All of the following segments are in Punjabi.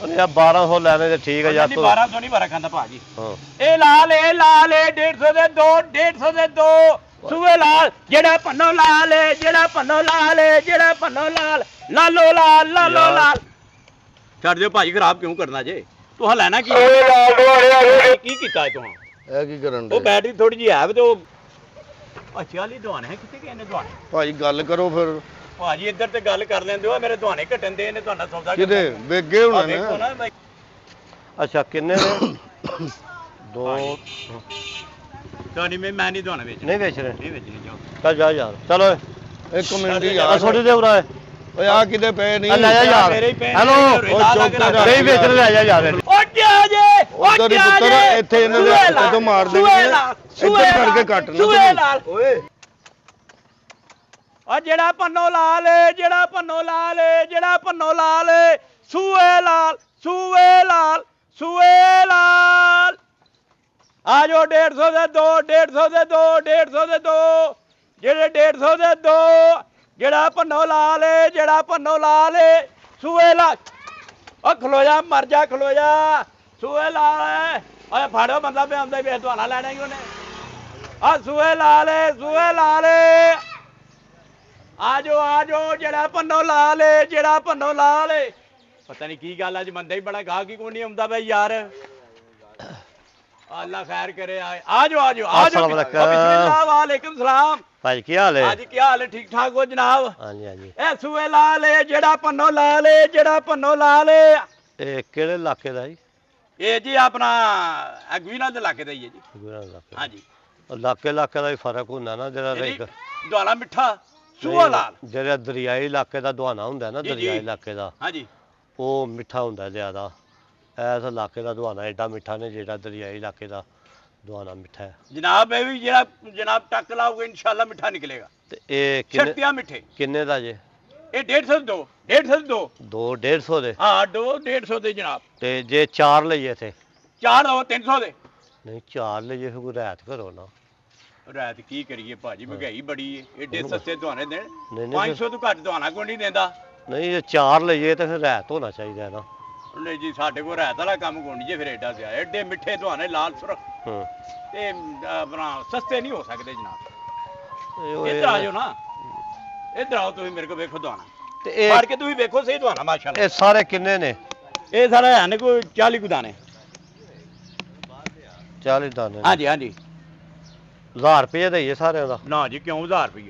1200 ਲੈਣੇ ਤੇ ਠੀਕ ਹੈ ਯਾਰ ਤੂੰ 1200 ਨਹੀਂ ਬਾਰਾ ਖਾਂਦਾ ਭਾਜੀ ਹਾਂ ਇਹ ਲਾਲ 150 ਦੇ ਦੋ 150 ਦੇ ਦੋ ਸੂਏ ਲਾਲ ਜਿਹੜਾ ਪੰਨੋ ਲਾਲ ਜਿਹੜਾ ਪੰਨੋ ਲਾਲ ਜਿਹੜਾ ਪੰਨੋ ਲਾਲ ਲਾਲੋ ਲਾਲ ਛੱਡ ਦਿਓ ਭਾਜੀ ਖਰਾਬ ਕਿਉਂ ਕਰਨਾ ਜੇ ਤੂੰ ਲੈਣਾ ਕੀ ਕੀ ਕੀਤਾ ਹੈ ਤੂੰ ਇਹ ਕੀ ਕਰਨ ਉਹ ਬੈਟਰੀ ਥੋੜੀ ਜਿਹੀ ਹੈ ਤੇ ਉਹ ਅੱਛਾ ਵਾਲੀ ਦਵਾਨ ਹੈ ਕਿੱਥੇ ਗਏ ਨੇ ਦਵਾਨ ਭਾਈ ਗੱਲ ਕਰੋ ਫਿਰ ਭਾਜੀ ਇੱਧਰ ਤੇ ਗੱਲ ਕਰ ਲੈਂਦੇ ਹੋ ਮੇਰੇ ਦਵਾਨੇ ਘਟਣ ਦੇ ਨੇ ਤੁਹਾਡਾ ਸੌਦਾ ਕਿਤੇ ਵੇਗੇ ਹੋਣੇ ਨੇ ਅੱਛਾ ਕਿੰਨੇ ਨੇ ਦੋ ਨਹੀਂ ਮੈਂ ਨਹੀਂ ਦਵਾਨਾ ਵੇਚ ਨਹੀਂ ਵੇਚ ਰਹੇ ਨਹੀਂ ਵੇਚਣੀ ਜਾਓ ਚੱਲ ਜਾ ਯਾਰ ਚਲੋ ਇੱਕ ਮਿੰਟ ਹੀ ਯਾਰ ਛੋਟੇ ਦੇ ਉਰਾ ਓਏ ਆ ਕਿਤੇ ਪਏ ਨਹੀਂ ਲੈ ਜਾ ਯਾਰ ਹੈਲੋ ਉਹ ਚੁੱਪ ਨਹੀਂ ਵੇਚ ਲੈ ਜਾ ਯਾਰ ਓ ਜਾ ਜੇ ਉਧਰ ਹੀ ਪੁੱਤਰ ਇੱਥੇ ਇਹਨਾਂ ਦੇ ਇਦੋਂ ਮਾਰ ਦੇਣਗੇ ਇੱਧਰ ਫੜ ਕੇ ਕੱਟ ਨਾ ਓਏ ਆ ਜਿਹੜਾ ਪੰਨੋ ਲਾਲ ਜਿਹੜਾ ਪੰਨੋ ਲਾਲ ਜਿਹੜਾ ਪੰਨੋ ਲਾਲ ਸੂਏ ਲਾਲ ਸੂਏ ਲਾਲ ਸੂਏ ਲਾਲ ਆ ਜੋ 150 ਦੇ ਦੋ 150 ਦੇ ਦੋ 150 ਦੇ ਦੋ ਜਿਹੜੇ 150 ਦੇ ਦੋ ਜਿਹੜਾ ਪੰਨੋ ਲਾਲ ਜਿਹੜਾ ਪੰਨੋ ਲਾਲ ਸੂਏ ਲਾਲ ਓ ਖਲੋ ਜਾ ਮਰ ਜਾ ਖਲੋ ਜਾ ਸੂਏ ਲਾਲ ਓਏ ਫਾੜੋ ਬੰਦਾ ਪਿਆਉਂਦਾ ਵੇ ਤੁਹਾਨਾ ਲੈਣਾ ਹੀ ਉਹਨੇ ਆ ਸੂਏ ਲਾਲ ਆਜੋ ਜਿਹੜਾ ਪੰਨੋ ਲਾਲ ਜਿਹੜਾ ਪੰਨੋ ਲਾਲ ਪਤਾ ਨਹੀਂ ਕੀ ਗੱਲ ਅੱਜ ਬੰਦਾ ਹੀ ਬੜਾ ਗਾਹਕ ਹੀ ਕੋਈ ਨਹੀਂ ਆਉਂਦਾ ਬਈ ਯਾਰ ਅੱਲਾ ਖੈਰ ਕਰੇ ਆਜੋ ਬਿਸਮਿਲ੍ਲਾਹ ਵਾਲੇਕੁਮ ਸਲਾਮ ਭਾਈ ਕੀ ਹਾਲ ਹੈ ਹਾਂਜੀ ਕੀ ਹਾਲ ਹੈ ਠੀਕ ਠਾਕ ਹੋ ਜਨਾਬ ਹਾਂਜੀ ਇਹ ਸੂਏ ਲਾਲ ਜਿਹੜਾ ਪੰਨੋ ਲਾਲ ਜਿਹੜਾ ਪੰਨੋ ਲਾਲ ਇਹ ਕਿਹੜੇ ਇਲਾਕੇ ਦਾ ਜੀ ਇਹ ਜੀ ਆਪਣਾ ਅਗਵੀਨਾ ਦੇ ਇਲਾਕੇ ਦਾ ਹੀ ਹੈ ਜੀ ਹਾਂਜੀ ਇਲਾਕੇ ਦਾ ਵੀ ਫਰਕ ਹੁੰਦਾ ਨਾ ਜਿਹੜਾ ਦੁਆਲਾ ਮਿੱਠਾ ਸੂਆ ਲਾਲ ਜਿਹੜਾ ਦਰਿਆਈ ਇਲਾਕੇ ਦਾ ਦੁਆਨਾ ਹੁੰਦਾ ਨਾ ਦਰਿਆਈ ਇਲਾਕੇ ਦਾ ਹਾਂਜੀ ਉਹ ਮਿੱਠਾ ਹੁੰਦਾ ਜ਼ਿਆਦਾ ਇਸ ਇਲਾਕੇ ਦਾ ਦੁਆਨਾ ਐਡਾ ਮਿੱਠਾ ਨਹੀਂ ਜਿਹੜਾ ਦਰਿਆਈ ਇਲਾਕੇ ਦਾ ਦੁਆਨਾ ਮਿੱਠਾ ਹੈ ਜਨਾਬ ਇਹ ਵੀ ਜਿਹੜਾ ਜਨਾਬ ਟੱਕ ਲਾਓਗੇ ਇਨਸ਼ਾਅੱਲਾ ਮਿੱਠਾ ਨਿਕਲੇਗਾ ਤੇ ਇਹ ਸ਼ਰਤੀਆਂ ਮਿੱਠੇ ਕਿੰਨੇ ਦਾ ਜੇ ਇਹ 150 ਦੋ 150 ਦੇ ਹਾਂ 150 ਦੇ ਜਨਾਬ ਤੇ ਜੇ 4 ਲਈਏ ਤੇ 4 ਹੋ 300 ਦੇ ਨਹੀਂ 4 ਲਈਏ ਫਿਰ ਰਾਤ ਕਰੋ ਨਾ ਰਾਤ ਕੀ ਕਰੀਏ ਭਾਜੀ ਮਹਿੰਗਾਈ ਬੜੀ ਏ ਏਡੇ ਸਸਤੇ ਦਵਾਨੇ ਦੇਣ 500 ਤੋਂ ਘੱਟ ਦਵਾਨਾ ਕੋਈ ਨਹੀਂ ਦਿੰਦਾ ਨਹੀਂ ਜੇ 4 ਲਈਏ ਤੇ ਫਿਰ ਰਾਤ ਹੋਣਾ ਚਾਹੀਦਾ ਹੈ ਨਾ ਨਹੀਂ ਜੀ ਸਾਡੇ ਕੋਲ ਰਾਤ ਵਾਲਾ ਕੰਮ ਕੋਈ ਨਹੀਂ ਜੇ ਫਿਰ ਏਡਾ ਸਿਆ ਏਡੇ ਮਿੱਠੇ ਦਵਾਨੇ ਲਾਲ ਸੁਰਖ ਤੇ ਆਪਣਾ ਸਸਤੇ ਨਹੀਂ ਹੋ ਸਕਦੇ ਜਨਾਬ ਇੱਧਰ ਆ ਜਾਓ ਨਾ ਇੱਧਰ ਆਓ ਤੁਸੀਂ ਮੇਰੇ ਕੋਲ ਵੇਖੋ ਦਵਾਨਾ ਤੇ ਇਹ ਫੜ ਕੇ ਤੁਸੀਂ ਵੇਖੋ ਸਹੀ ਦਵਾਨਾ ਮਾਸ਼ਾਅੱਲਾ ਇਹ ਸਾਰੇ ਕਿੰਨੇ ਨੇ ਇਹ ਸਾਰਾ ਹੈ ਨੇ ਕੋਈ 40 ਕੁ ਦਾਣੇ 40 ਦਾਣੇ ਹਾਂਜੀ 1000 ਰੁਪਏ ਦਈਏ ਸਾਰਿਆਂ ਦਾ ਨਾ ਜੀ ਕਿਉਂ 1000 ਰੁਪਏ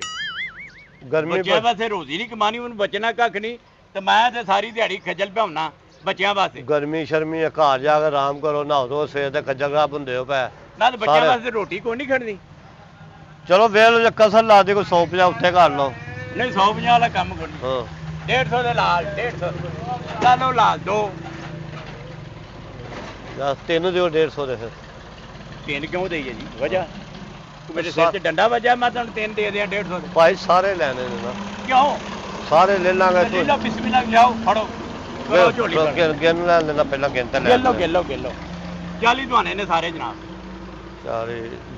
ਗਰਮੀ ਬੱਚਿਆਂ ਵਾਸਤੇ ਰੋਜ਼ੀ ਨਹੀਂ ਕਮਾਣੀ ਉਹਨੂੰ ਬਚਣਾ ਕੱਖ ਨਹੀਂ ਤੇ ਮੈਂ ਤੇ ਸਾਰੀ ਦਿਹਾੜੀ ਖੱਜਲ ਪਿਆਉਣਾ ਬੱਚਿਆਂ ਵਾਸਤੇ ਗਰਮੀ ਸ਼ਰਮੀ ਘਰ ਜਾ ਕੇ ਆਰਾਮ ਕਰੋ ਨਹਾਓ ਧੋ ਸਵੇਰ ਦੇ ਖੱਜਲ ਖਰਾਬ ਹੁੰਦੇ ਹੋ ਪੈ ਨਾਲ ਬੱਚਿਆਂ ਵਾਸਤੇ ਰੋਟੀ ਕੋਈ ਨਹੀਂ ਖੜਦੀ ਚਲੋ ਵੇਖ ਲਓ ਜੇ ਕਸਰ ਲਾ ਦੇ ਕੋਈ 150 ਉੱਤੇ ਕਰ ਲਓ ਨਹੀਂ 150 ਵਾਲਾ ਕੰਮ ਕੋਈ ਨਹੀਂ 150 ਦੇ ਲਾਲ 150 ਲਾਲੋ ਲਾਲ ਦੋ ਜਾਂ ਤਿੰਨ ਦਿਓ 150 ਦੇ ਫਿਰ ਤਿੰਨ ਕਿਉਂ ਦੇਈਏ ਜੀ ਵਜ੍ਹਾ ਮੇਰੇ ਸਿਰ 'ਚ ਡੰਡਾ ਵੱਜਾ ਮੈਂ ਤੁਹਾਨੂੰ ਤਿੰਨ ਦੇ ਦਿਆਂ 150 ਦੇ ਭਾਈ ਸਾਰੇ ਲੈਣੇ ਨੇ ਨਾ ਕਿਉਂ ਸਾਰੇ ਲੈ ਲਾਂਗੇ ਲੈ ਲਓ ਬਿਸਮਿਲ੍ਲਾ ਲਿਆਓ ਫੜੋ ਝੋਲੀ ਗਿਣ ਲੈ ਲੈਣਾ ਪਹਿਲਾਂ ਗਿਣ ਤਾਂ ਲੈ ਗਿੱਲੋ 40 ਦਵਾਨੇ ਨੇ ਸਾਰੇ ਜਨਾਬ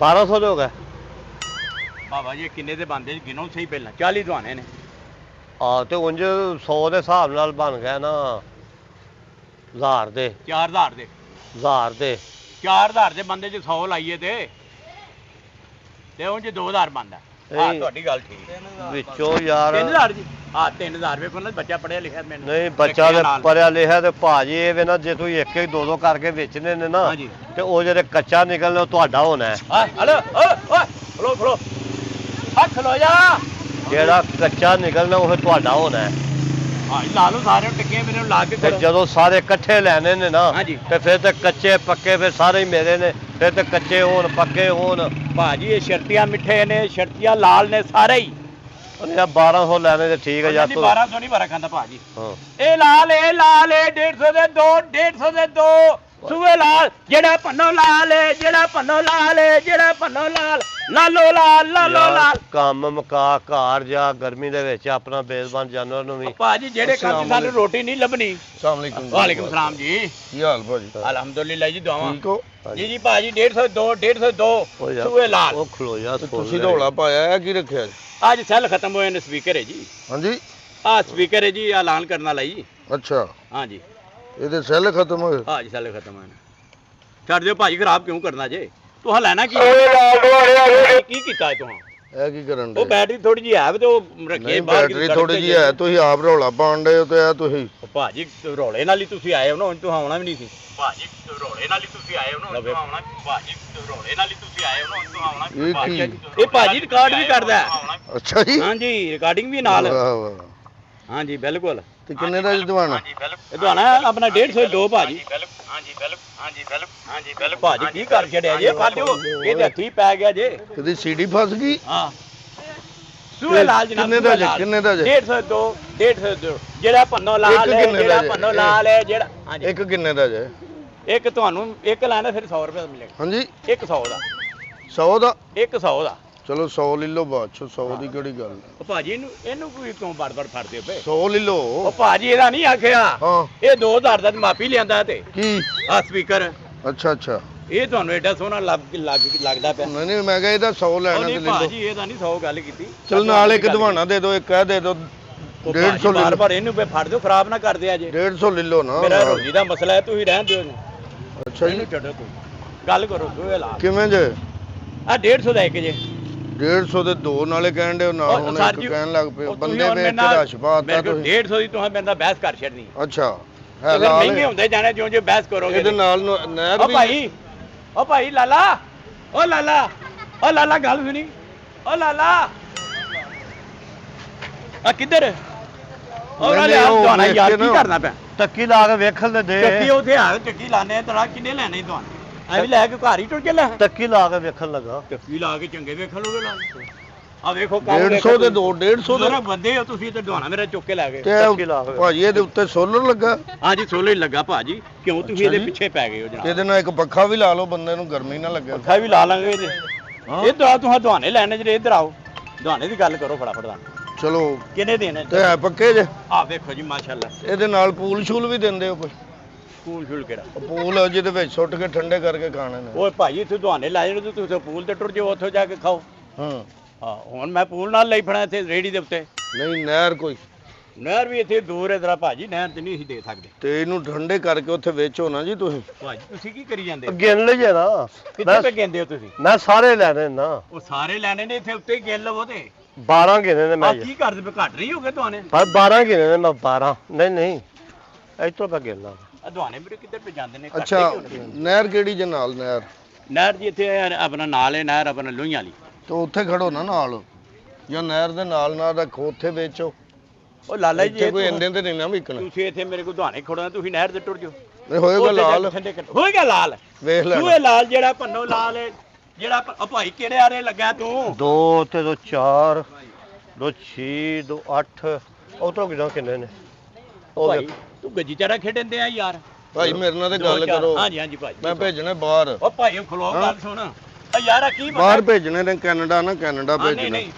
1200 ਦੇ ਹੋ ਗਏ ਬਾਬਾ ਜੀ ਕਿੰਨੇ ਦੇ ਬੰਦੇ ਗਿਣੋ ਸਹੀ ਪਹਿਲਾਂ 40 ਦਵਾਨੇ ਨੇ ਆ ਤੇ ਉਂਝ 100 ਦੇ ਹਿਸਾਬ ਨਾਲ ਬਣ ਗਿਆ ਨਾ 1000 ਦੇ 4000 ਦੇ 1000 ਦੇ 4000 ਦੇ ਬੰਦੇ 'ਚ 100 ਲਾਈਏ ਤੇ ਉਂਝ 2000 ਬਣਦਾ ਹਾਂ ਤੁਹਾਡੀ ਗੱਲ ਠੀਕ ਵਿੱਚੋਂ ਯਾਰ 3000 ਜੀ ਹਾਂ 3000 ਰੁਪਏ ਕੋਲ ਬੱਚਾ ਪੜਿਆ ਲਿਖਿਆ ਮੈਨੂੰ ਨਹੀਂ ਬੱਚਾ ਤੇ ਪੜਿਆ ਲਿਖਿਆ ਤੇ ਭਾਜੀ ਇਹ ਵੇ ਨਾ ਜੇ ਤੁਸੀਂ ਇੱਕ ਇੱਕ ਦੋ ਕਰਕੇ ਵੇਚਣੇ ਨੇ ਨਾ ਤੇ ਉਹ ਜਿਹੜੇ ਕੱਚਾ ਨਿਕਲਣਾ ਉਹ ਤੁਹਾਡਾ ਹੋਣਾ ਹੈ ਹਲੋ ਖਲੋ ਖਲੋ ਜਾ ਜਿਹੜਾ ਕੱਚਾ ਨਿਕਲਣਾ ਉਹ ਤੁਹਾਡਾ ਹੋਣਾ ਹੈ ਹਾਂ ਲਾ ਲਓ ਸਾਰੇ ਟਿੱਕੇ ਮੇਰੇ ਨੂੰ ਲਾ ਕੇ ਤੇ ਜਦੋਂ ਸਾਰੇ ਇਕੱਠੇ ਲੈਣੇ ਨੇ ਨਾ ਤੇ ਫਿਰ ਤੇ ਕੱਚੇ ਪੱਕੇ ਫਿਰ ਸਾਰੇ ਹੀ ਮੇਰੇ ਨੇ ਫਿਰ ਤੇ ਕੱਚੇ ਹੋਣ ਪੱਕੇ ਹੋਣ ਭਾਜੀ ਇਹ ਸ਼ਰਤੀਆਂ ਮਿੱਠੇ ਨੇ ਸ਼ਰਤੀਆਂ ਲਾਲ ਨੇ ਸਾਰੇ ਹੀ 1200 ਲੈਣੇ ਤੇ ਠੀਕ ਹੈ ਯਾਰ 1200 ਨਹੀਂ ਬਾਰਾ ਖਾਂਦਾ ਭਾਜੀ ਇਹ ਲਾਲ 150 ਦੇ ਦੋ 150 ਦੇ ਦੋ ਸੂਏ ਲਾਲ ਜਿਹੜਾ ਪੰਨੋ ਲਾਲ ਜਿਹੜਾ ਪੰਨੋ ਲਾਲ ਜਿਹੜਾ ਪੰਨੋ ਲਾਲ ਲਾਲੋ ਲਾਲ ਕੰਮ ਮੁਕਾ ਘਰ ਜਾ ਗਰਮੀ ਦੇ ਵਿੱਚ ਆਪਣਾ ਬੇਜ਼ਬਾਨ ਜਾਨਵਰ ਨੂੰ ਵੀ ਭਾਜੀ ਜਿਹੜੇ ਕੰਮ ਸਾਨੂੰ ਰੋਟੀ ਨਹੀਂ ਲੱਭਣੀ ਅਸਲਾਮ ਅਲੈਕੁਮ ਵਾਲੇਕੁਮ ਸਲਾਮ ਜੀ ਕੀ ਹਾਲ ਭਾਜੀ ਅਲਹਮਦੁਲਿਲਾ ਜੀ ਦੁਆਵਾਂ ਠੀਕ ਹੋ ਜੀ ਭਾਜੀ 150 ਸੂਏ ਲਾਲ ਉਹ ਖਲੋ ਜਾ ਤੁਸੀਂ ਢੋਲਾ ਪਾਇਆ ਕੀ ਰੱਖਿਆ ਅੱਜ ਸੈੱਲ ਖਤਮ ਹੋਏ ਨੇ ਸਪੀਕਰ ਹੈ ਜੀ ਹਾਂਜੀ ਆ ਸਪੀਕਰ ਹੈ ਜੀ ਐਲਾਨ ਕਰਨ ਵਾਲਾ ਜੀ ਅੱਛਾ ਹਾਂਜੀ ਇਹਦੇ ਸੈੱਲ ਖਤਮ ਹੋ ਗਏ। ਹਾਂ ਜੀ ਸੈੱਲ ਖਤਮ ਹਨ। ਛੱਡ ਦਿਓ ਭਾਜੀ, ਖਰਾਬ ਕਿਉਂ ਕਰਨਾ ਜੇ? ਤੁਹਾਂ ਲੈਣਾ ਕੀ ਕੀ ਕੀਤਾ ਤੁਹਾਂ? ਇਹ ਕੀ ਕਰਨ ਉਹ ਦੇ? ਬੈਟਰੀ ਥੋੜੀ ਜਿਹੀ ਹੈ ਤੇ ਉਹ ਰੱਖੀਏ ਨਹੀਂ ਬਾਹਰ ਬੈਟਰੀ ਥੋੜੀ ਜਿਹੀ ਹੈ, ਤੁਸੀਂ ਆਪ ਰੌਲਾ ਪਾਉਣ ਦੇ ਹੋ ਤੇ ਇਹ ਤੁਸੀਂ ਉਹ ਭਾਜੀ ਰੋਲੇ ਨਾਲ ਹੀ ਤੁਸੀਂ ਆਏ ਹੋ ਨਾ, ਤੁਹਾਂ ਆਉਣਾ ਵੀ ਨਹੀਂ ਸੀ। ਭਾਜੀ ਰੋਲੇ ਨਾਲ ਹੀ ਤੁਸੀਂ ਆਏ ਹੋ ਨਾ, ਤੁਹਾਂ ਆਉਣਾ। ਭਾਜੀ ਰੋਲੇ ਨਾਲ ਹੀ ਤੁਸੀਂ ਆਏ ਹੋ ਨਾ, ਤੁਹਾਂ ਆਉਣਾ। ਇਹ ਕੀ? ਇਹ ਭਾਜੀ ਰਿਕਾਰਡ ਵੀ ਕਰਦਾ ਹੈ। ਅੱਛਾ ਜੀ। ਹਾਂਜੀ ਰਿਕਾਰਡਿੰਗ ਵੀ ਨਾਲ। ਵਾਹ ਵਾਹ। ਹਾਂਜੀ ਬਿਲਕੁਲ। ਤੇ ਕਿੰਨੇ ਦਾ ਜੀ ਦਵਾਣਾ? ਇਹ ਦਵਾਣਾ ਆਪਣਾ 150 ਭਾਜੀ। ਹਾਂਜੀ ਭਾਜੀ ਕੀ ਕਰ ਛੜਿਆ ਜੇ? ਫਾਲਿਓ ਇਹਦੇ ਹੱਥੀ ਪੈ ਗਿਆ ਜੇ। ਇਹਦੀ ਸੀਡੀ ਫਸ ਗਈ। ਹਾਂ ਸੂਏ ਲਾਲ ਜਨਾਬ। ਕਿੰਨੇ ਦਾ ਜੇ? ਕਿੰਨੇ ਦਾ ਜੇ? 150 ਜਿਹੜਾ ਪੰਨੋ ਲਾਲ ਹੈ, ਜਿਹੜਾ ਪੰਨੋ ਲਾਲ ਹੈ, ਜਿਹੜਾ ਹਾਂਜੀ। ਇੱਕ ਕਿੰਨੇ ਦਾ ਜੇ? ਇੱਕ ਤੁਹਾਨੂੰ ਇੱਕ ਲੈਣਾ ਫਿਰ 100 ਰੁਪਏ ਮਿਲੇਗਾ। ਹਾਂਜੀ 100 ਦਾ। 100 ਦਾ? 100 ਦਾ। ਚਲੋ 100 ਲੈ ਲਓ ਬਾਅਦ ਚ, 100 ਦੀ ਕਿਹੜੀ ਗੱਲ ਹੈ? ਉਹ ਭਾਜੀ ਇਹਨੂੰ ਕੋਈ ਕਿਉਂ ਬਾਰ-ਬਾਰ ਫੜਦੇ ਹੋ ਪਏ? 100 ਲੈ ਉਹ ਲਓ। ਭਾਜੀ ਇਹਦਾ ਨਹੀਂ ਆਖਿਆ। ਹਾਂ ਇਹ 2000 ਦਾ ਮਾਪੀ ਲਿਆਂਦਾ ਤੇ ਕੀ? ਆ ਸਪੀਕਰ। ਅੱਛਾ ਅੱਛਾ। ਇਹ ਤੁਹਾਨੂੰ ਐਡਾ ਸੋਹਣਾ ਲੱਗਦਾ ਪਿਆ। ਨਹੀਂ ਨਹੀਂ, ਮੈਂ ਕਿਹਾ ਇਹਦਾ 100 ਲੈਣਾ ਤੇ ਨਹੀਂ ਲੈ ਲਓ। ਭਾਜੀ ਇਹਦਾ ਨਹੀਂ 100 ਗੱਲ ਕੀਤੀ। ਚਲ ਨਾਲ ਇੱਕ ਦਵਾਣਾ ਦੇ ਦਿਓ, ਇੱਕ ਕਹਿ ਦੇ ਦਿਓ। 150 ਲੈ ਲਓ। ਬਾਰ ਇਹਨੂੰ ਫੜ ਦਿਓ, ਖਰਾਬ ਨਾ ਕਰ ਦਿਆ ਜੇ। 150 ਲੈ ਲਓ ਨਾ। ਮੇਰਾ ਰੋਜੀ ਦਾ ਮਸਲਾ ਹੈ, ਤੁਸੀਂ ਰਹਿਣ ਦਿਓ। ਅੱਛਾ ਜੀ। ਇਹਨੂੰ ਛੱਡੋ, ਤੂੰ ਗੱਲ ਕਰੋ ਦੋਏ ਲਾ। ਕਿਵੇਂ ਜੇ? ਆ 150 ਦਾ ਇੱਕ ਜੇ। 150 ਦੇ ਦੋ ਨਾਲੇ ਕਹਿਣ ਦੇ ਨਾ, ਹੁਣ ਇੱਕ ਕਹਿਣ ਲੱਗ ਪਏ। ਬੰਦੇ ਵੇਚ ਕੇ ਰਸ਼ ਪਾਤਾ ਤੁਸੀਂ। 150 ਦੀ ਤੁਸੀਂ ਮੇਰੇ ਨਾਲ ਬਹਿਸ ਕਰ ਛੱਡਣੀ। ਅੱਛਾ ਹੈ ਫਿਰ ਲਾਲ। ਮਹਿੰਗੇ ਹੁੰਦੇ ਜਾਣੇ ਜਿਉਂ ਜਿਉਂ ਬਹਿਸ ਕਰੋਗੇ। ਇਹਦੇ ਨਾਲ ਨਹਿਰ ਓ ਵੀ। ਭਾਈ, ਓ ਭਾਈ ਲਾਲਾ, ਓ ਲਾਲਾ, ਓ ਲਾਲਾ ਗੱਲ ਸੁਣੀ। ਓ ਲਾਲਾ ਆ ਕਿੱਧਰ? ਓ ਨਹੀਂ, ਲਾਲਾ ਉਹ ਤੁਹਾਨੂੰ ਵੇਖ ਯਾਰ ਕੇ ਕੀ ਨਾ। ਕਰਨਾ ਪਿਆ? ਟੱਕੀ ਲਾ ਕੇ ਵੇਖਣ ਤੇ ਦੇ। ਚੱਕੀ ਉੱਥੇ ਆ, ਚੱਕੀ ਲਾਣੇ ਤੜਾ ਕਿੰਨੇ ਲੈਣੇ ਤੁਹਾਨੂੰ? ਐਵੇਂ ਲੈ ਕੇ ਘਰ ਹੀ ਟੁੱਟ ਚੱਲਾ। ਟੱਕੀ ਲਾ ਕੇ ਵੇਖਣ ਲੱਗਾ। ਟੱਕੀ ਲਾ ਕੇ ਚੰਗੇ ਵੇਖ ਲੋਗੇ ਲਾ। ਆ ਵੇਖੋ 150 ਦੇ ਦੋ, 150 ਦੇ। ਬੰਦੇ ਹੋ ਤੁਸੀਂ ਤੇ ਦਵਾਣਾ ਮੇਰਾ ਚੁੱਕ ਕੇ ਲੈ ਗਏ। ਤੇ ਭਾਜੀ ਇਹਦੇ ਉੱਤੇ ਸੋਲਰ ਲੱਗਾ। ਹਾਂਜੀ ਸੋਲੇ ਲੱਗਾ ਭਾਜੀ। ਕਿਉਂ ਤੁਸੀਂ ਇਹਦੇ ਪਿੱਛੇ ਪੈ ਗਏ ਹੋ ਜਨਾਬ? ਇਹਦੇ ਨਾਲ ਇੱਕ ਪੱਖਾ ਵੀ ਲਾ ਲਓ, ਬੰਦੇ ਨੂੰ ਗਰਮੀ ਨਾ ਲੱਗੇ। ਪੱਖਾ ਵੀ ਲਾ ਲਾਂਗੇ ਇਹਦੇ। ਇੱਧਰ ਆਓ, ਤੁਸੀਂ ਦਵਾਨੇ ਲੈਣੇ ਜਿਹੜੇ ਇੱਧਰ ਆਓ। ਦਵਾਨੇ ਦੀ ਗੱਲ ਕਰੋ ਫਟਾਫਟ ਦਾ। ਚਲੋ ਕਿੰਨੇ ਦੇਣੇ? ਤੇ ਹੈ ਪੱਕੇ ਜੇ? ਆ ਵੇਖੋ ਜੀ ਮਾਸ਼ਾਅੱਲਾ। ਇਹਦੇ ਨਾਲ ਪੂਲ ਸ਼ੂਲ ਵੀ ਦਿੰਦੇ ਹੋ ਕੋਈ? ਪੂਲ ਸ਼ੂਲ ਕਿਹੜਾ? ਪੂਲ ਜਿਹਦੇ ਵਿੱਚ ਸੁੱਟ ਕੇ ਠੰਡੇ ਕਰਕੇ ਖਾਣੇ ਨੇ। ਓਏ ਭਾਈ ਇੱਥੇ ਦਵਾਨੇ ਲੈ ਜਾਣੇ ਤੇ ਤੁਸੀਂ ਪੂਲ ਤੇ ਟੁਰ ਜਾਓ, ਉੱਥੇ ਜਾ ਕੇ ਖਾਓ। ਹਾਂ ਹਾਂ ਹੁਣ ਮੈਂ ਪੂਲ ਨਾਲ ਲਈ ਫੜਾ ਇੱਥੇ ਰੇੜੀ ਦੇ ਉੱਤੇ। ਨਹੀਂ ਨਹਿਰ ਕੋਈ? ਨਹਿਰ ਵੀ ਇੱਥੇ ਦੂਰ ਹੈ ਜ਼ਰਾ ਭਾਜੀ, ਨਹਿਰ ਤੇ ਨਹੀਂ ਅਸੀਂ ਦੇ ਸਕਦੇ। ਤੇ ਇਹਨੂੰ ਠੰਡੇ ਕਰਕੇ ਉੱਥੇ ਵੇਚੋ ਨਾ ਜੀ ਤੁਸੀਂ। ਭਾਜੀ ਤੁਸੀਂ ਕੀ ਕਰੀ ਜਾਂਦੇ ਹੋ? ਗਿਣ ਲਈਏ ਨਾ। ਕਿੱਥੇ ਪੇ ਕਹਿੰਦੇ ਹੋ ਤੁਸੀਂ? ਮੈਂ ਸਾਰੇ ਲੈਣੇ ਨਾ। ਉਹ ਸਾਰੇ ਲੈਣੇ ਨੇ, ਇੱਥੇ ਉੱਤੇ ਹੀ ਗਿਣ ਲਵੋ ਤੇ। 12 ਗਿਣੇ ਨੇ ਆ ਮੈਂ। ਕੀ ਕਰਦੇ ਪਏ? ਘੱਟ ਨਹੀਂ ਹੋ ਗਏ ਤੁਹਾਨੂੰ? ਪਰ 12 ਗਿਣੇ ਨੇ ਮੈਂ। 12 ਨਹੀਂ ਇੱਥੋਂ ਮੈਂ ਗਿਣਨਾ। ਆ ਦਵਾਨੇ ਮੇਰੇ ਕਿੱਧਰ ਪੇ ਜਾਂਦੇ ਨੇ? ਘੱਟ ਅੱਛਾ ਕਿਉਂ ਨੇ? ਨਹਿਰ ਕਿਹੜੀ ਜੇ ਨਾਲ? ਨਹਿਰ ਨਹਿਰ ਜੀ ਇੱਥੇ ਆਪਣਾ ਨਾਲ ਹੈ, ਨਹਿਰ ਆਪਣਾ ਲੋਹੀਆਂ ਵਾਲੀ। ਤੇ ਉੱਥੇ ਖੜੋ ਨਾ ਨਾਲ, ਜਾਂ ਨਹਿਰ ਦੇ ਨਾਲ ਨਾਲ ਰੱਖੋ, ਉੱਥੇ ਵੇਚੋ। ਉਹ ਲਾਲਾ ਜੀ ਇੱਥੇ ਕੋਈ ਇੰਨੇ ਤੇ ਨਹੀਂ ਨਾ ਵਿਕਣਾ। ਤੁਸੀਂ ਇੱਥੇ ਮੇਰੇ ਕੋਲ ਦਵਾਨੇ ਖੜੋਣਾ, ਤੁਸੀਂ ਨਹਿਰ ਤੇ ਟੁਰ ਜਾਓ। ਨਹੀਂ ਹੋਏਗਾ ਲਾਲ। ਹੋਏਗਾ ਲਾਲ। ਵੇਖ ਲੈ। ਤੂੰ ਇਹ ਲਾਲ ਜਿਹੜਾ ਪੰਨੋ ਲਾਲ ਹੈ, ਜਿਹੜਾ ਭਾਈ ਕਿਹੜੇ ਆਰੇ ਲੱਗਾ ਤੂੰ? 2 ਤੇ 2 4 2 6 2 8 ਉਤੋਂ ਕਿੰਨੇ ਨੇ? ਉਹ ਭਾਈ ਤੂੰ ਗੱਜੀ ਚਾਰਾ ਖੇਡਣ ਦੇ ਆ ਯਾਰ। ਭਾਈ ਮੇਰੇ ਨਾਲ ਤੇ ਗੱਲ ਕਰੋ। ਹਾਂਜੀ ਹਾਂਜੀ ਭਾਈ ਮੈਂ ਭੇਜਣੇ ਬਾਹਰ। ਉਹ ਭਾਈ ਖਲੋ ਗੱਲ ਸੁਣ। ਆ ਯਾਰ ਆ ਕੀ ਬਾਹਰ ਭੇਜਣੇ ਨੇ, ਕੈਨੇਡਾ ਨਾ, ਕੈਨੇਡਾ ਨਹੀਂ ਭੇਜਣੇ। ਨਹੀਂ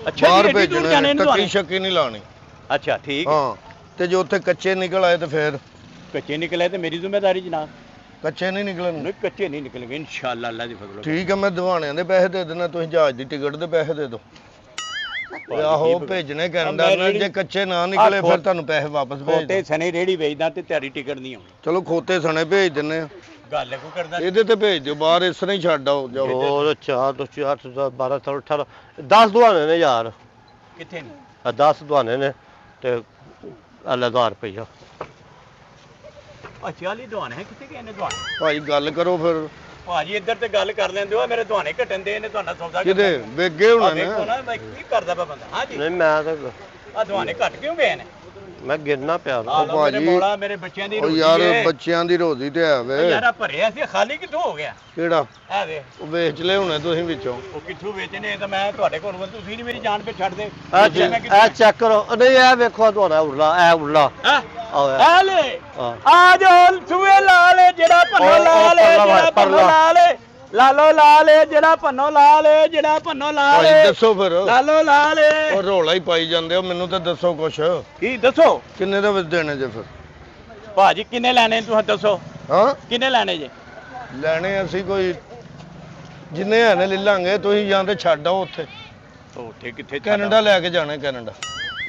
ਅੱਛਾ ਬਾਹਰ ਜੀ ਐਡੀ ਦੂਰ ਜਾਣੇ ਭੇਜਣੇ, ਨੂੰ ਟੱਕੀ ਸ਼ੱਕੀ ਨਹੀਂ ਲਾਣੀ। ਅੱਛਾ ਠੀਕ। ਹਾਂ ਤੇ ਜੇ ਉੱਥੇ ਕੱਚੇ ਨਿਕਲ ਆਏ ਤੇ ਫੇਰ? ਕੱਚੇ ਨਿਕਲੇ ਤੇ ਮੇਰੀ ਜ਼ਿੰਮੇਵਾਰੀ ਜਨਾਬ। ਕੱਚੇ ਨਹੀਂ ਨਿਕਲਣ। ਨਹੀਂ ਕੱਚੇ ਨਹੀਂ ਨਿਕਲਣਗੇ ਇਨਸ਼ਾਅੱਲਾ, ਅੱਲਾ ਦੀ ਫਜ਼ਲ। ਠੀਕ ਹੈ, ਮੈਂ ਦਿਵਾਣਿਆਂ ਦੇ ਪੈਸੇ ਦੇ ਦੇਣਾ, ਤੁਸੀਂ ਜਹਾਜ਼ ਦੀ ਟਿਕਟ ਦੇ ਪੈਸੇ ਦੇ ਦਿਓ। ਆਹੋ ਭੇਜਣੇ ਕੈਨੇਡਾ ਨਾਲ, ਜੇ ਕੱਚੇ ਨਾ ਨਿਕਲੇ ਫਿਰ ਤੁਹਾਨੂੰ ਪੈਸੇ ਵਾਪਸ ਭੇਜ ਖੋਤੇ ਸਣੇ ਰੇੜੀ ਵੇਚਦਾ ਤੇ ਤੇਰੀ ਟਿਕਟ ਨਹੀਂ ਆਉਣੀ। ਚਲੋ ਖੋਤੇ ਸਣੇ ਭੇਜ ਦਿੰਨੇ ਆ। ਗੱਲ ਕੋ ਕਰਦਾ? ਇਹਦੇ ਤੇ ਭੇਜ ਦਿਓ, ਬਾਹਰ ਇਸ ਤਰ੍ਹਾਂ ਹੀ ਛੱਡ ਆਓ ਜਾਓ। 2 4 2 4 12 13 18 10 ਦਵਾਨੇ ਨੇ ਯਾਰ। ਕਿੱਥੇ ਨੇ? 10 ਦਵਾਨੇ ਨੇ ਤੇ ਅੱਲਾ 1000 ਰੁਪਈਆ। ਅੱਛਾ ਵਾਲੀ ਦਵਾਨ ਹੈ, ਕਿੱਥੇ ਗਏ ਨੇ ਦਵਾਨ? ਭਾਈ ਗੱਲ ਕਰੋ ਫਿਰ। ਭਾਜੀ ਇੱਧਰ ਤੇ ਗੱਲ ਕਰ ਲੈਂਦੇ ਹੋ, ਮੇਰੇ ਦਵਾਨੇ ਘਟਣ ਦੇ ਨੇ, ਤੁਹਾਡਾ ਸੌਦਾ ਕਿਤੇ ਵੇਗੇ ਹੋਣਾ ਦੇਖੋ ਨੇ। ਨਾ ਮੈਂ ਕੀ ਕਰਦਾ ਪਿਆ ਬੰਦਾ। ਹਾਂਜੀ ਨਹੀਂ ਮੈਂ ਤਾਂ ਆ ਦਵਾਨੇ ਘਟ ਕਿਉਂ ਗਏ ਨੇ? ਮੈਂ ਗਿਣਨਾ ਪਿਆ। ਆ ਲਓ ਮੇਰੇ ਮੋੜਾ, ਮੇਰੇ ਬੱਚਿਆਂ ਦੀ ਉਹ ਰੋਟੀ ਯਾਰ ਹੈ। ਬੱਚਿਆਂ ਦੀ ਰੋਜ਼ੀ ਤੇ ਹੈ ਵੇ। ਯਾਰ ਆ ਭਰਿਆ ਸੀ, ਖਾਲੀ ਕਿੱਥੋਂ ਹੋ ਗਿਆ? ਕਿਹੜਾ? ਐ ਵੇ ਉਹ ਵੇਚ ਲੈ ਹੁਣੇ ਤੁਸੀਂ ਵਿੱਚੋਂ। ਉਹ ਕਿੱਥੋਂ ਵੇਚਨੇ? ਇਹ ਤਾਂ ਮੈਂ ਤੁਹਾਡੇ ਕੋਲ, ਤੁਸੀਂ ਨਹੀਂ ਮੇਰੀ ਜਾਨ ਪੇ ਛੱਡ ਦੇ। ਇਹ ਚੈੱਕ ਕਰੋ। ਨਹੀਂ ਇਹ ਵੇਖੋ ਤੁਹਾਡਾ ਉਰਲਾ, ਇਹ ਉਰਲਾ ਆ ਲੈ ਆ ਜੋ ਸੂਏ ਲਾਲ ਜਿਹੜਾ ਪੰਨੋ ਲਾਲ, ਜਿਹੜਾ ਪੰਨੋ ਲਾਲ, ਲਾਲੋ ਲਾਲ, ਜਿਹੜਾ ਪੰਨੋ ਲਾਲ, ਜਿਹੜਾ ਪੰਨੋ ਲਾਲ। ਭਾਈ ਦੱਸੋ ਫਿਰ। ਲਾਲੋ ਲਾਲ। ਉਹ ਰੋਲਾ ਹੀ ਪਾਈ ਜਾਂਦੇ ਹੋ, ਮੈਨੂੰ ਤਾਂ ਦੱਸੋ ਕੁਛ। ਕੀ ਦੱਸੋ? ਕਿੰਨੇ ਦਾ ਦੇਣੇ ਜੇ ਫਿਰ? ਭਾਜੀ ਕਿੰਨੇ ਲੈਣੇ ਤੁਸੀਂ ਦੱਸੋ? ਹਾਂ ਕਿੰਨੇ ਲੈਣੇ ਜੇ? ਲੈਣੇ ਅਸੀਂ ਕੋਈ ਜਿੰਨੇ ਹੈ ਨੇ ਲੈ ਲਾਂਗੇ, ਤੁਸੀਂ ਜਾਂ ਤੇ ਛੱਡ ਆਓ ਉੱਥੇ। ਉੱਥੇ ਕਿੱਥੇ? ਕੈਨੇਡਾ ਲੈ ਕੇ ਜਾਣਾ, ਕੈਨੇਡਾ।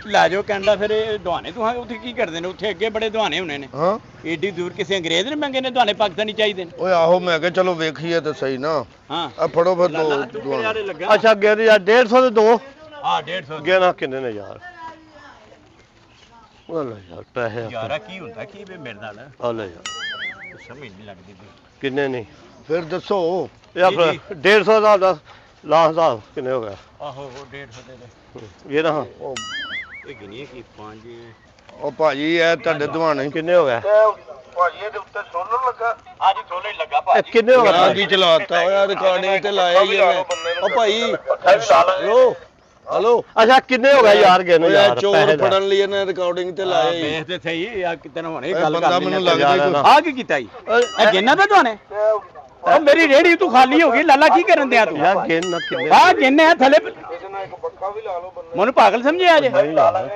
ਲੈ ਜਾਓ ਕੈਨੇਡਾ ਫਿਰ ਇਹ ਦੁਆਨੇ ਤੁਹਾਂ ਉੱਥੇ ਕੀ ਕਰਦੇ ਨੇ ਉੱਥੇ ਅੱਗੇ ਬੜੇ ਦੁਆਨੇ ਹੋਣੇ ਨੇ ਹਾਂ ਏਡੀ ਦੂਰ ਕਿਸੇ ਅੰਗਰੇਜ਼ ਨੇ ਮੰਗੇ ਨੇ ਦੁਆਨੇ ਪਾਕਿਸਤਾਨੀ ਚਾਹੀਦੇ ਨੇ ਓਏ ਆਹੋ ਮੈਂ ਕਿਹਾ ਚਲੋ ਵੇਖੀਏ ਤੇ ਸਹੀ ਨਾ ਹਾਂ ਆ ਫੜੋ ਫਿਰ ਦੋ ਤੂੰ ਦੁਆਣੇ। ਯਾਰ ਲੱਗਾ ਅੱਛਾ ਅੱਗੇ ਦੇ ਯਾਰ 150 ਦੇ ਦੋ ਹਾਂ 150 ਅੱਗੇ ਨਾ ਕਿੰਨੇ ਨੇ ਯਾਰ ਉਹ ਲੈ ਯਾਰ ਪੈਸੇ ਯਾਰਾ ਕੀ ਹੁੰਦਾ ਕੀ ਵੇ ਮੇਰੇ ਨਾਲ ਆ ਲੈ ਯਾਰ ਸਮਝ ਨਹੀਂ ਲੱਗਦੀ ਵੀ ਕਿੰਨੇ ਨਹੀਂ ਫਿਰ ਦੱਸੋ ਇਹ ਫਿਰ 150 ਦਾ ਦੱਸ ਲਾਸਟ ਦਾ ਕਿੰਨੇ ਹੋ ਗਿਆ ਆਹੋ 150 ਦੇ ਦੇ ਇਹ ਨਾ ਉਹ ਇਹ ਗਿਣੀਏ ਕੀ 5 ਉਹ ਭਾਜੀ ਇਹ ਤੁਹਾਡੇ ਦੁਆਣੇ ਕਿੰਨੇ ਹੋ ਗਿਆ ਭਾਜੀ ਇਹਦੇ ਉੱਤੇ ਸੋਲਰ ਲੱਗਾ ਅੱਜ ਥੋੜੇ ਲੱਗਾ ਇਹ ਭਾਜੀ ਕਿੰਨੇ ਹੋ ਆ ਗਿਆ ਕੀ ਚਲਾਤਾ ਓਏ ਰਿਕਾਰਡਿੰਗ ਤੇ ਲਾਇਆ ਹੀ ਇਹਨੇ ਉਹ ਭਾਈ ਹਲੋ ਹਲੋ ਅੱਛਾ ਕਿੰਨੇ ਹੋ ਗਿਆ ਯਾਰ ਗਏ ਨੂੰ ਓਏ ਯਾਰ ਚੋਰ ਪੈਸੇ ਦਾ। ਫੜਨ ਲਈ ਇਹਨੇ ਰਿਕਾਰਡਿੰਗ ਤੇ ਲਾਇਆ ਹੀ ਵੇਖ ਤੇ ਸਹੀ ਆ ਕਿਤੇ ਨਾ ਹੋਣੇ ਇਹ ਗੱਲ ਬੰਦਾ ਕਰ ਮੈਨੂੰ ਲੈਣਾ ਲੱਗਦਾ ਹੀ ਕੋਈ- ਆ ਕੀ ਕੀਤਾ ਜੀ ਇਹ ਗਿਣਨਾ ਪਿਆ ਦੁਆਨੇ ਉਹ ਮੇਰੀ ਰੇੜੀ ਤੂੰ ਖਾਲੀ ਹੋ ਗਈ ਲਾਲਾ ਕੀ ਕਰਨ ਦਿਆ ਤੂੰ ਯਾਰ ਗਿਣ ਨਾ ਕਿੰਨੇ ਆ ਗਿਣਨੇ ਆ ਥੱਲੇ ਇੱਕ ਪੱਖਾ ਵੀ ਲਾ ਲਓ ਬੰਦੇ ਮੈਨੂੰ ਪਾਗਲ ਸਮਝਿਆ ਜੇ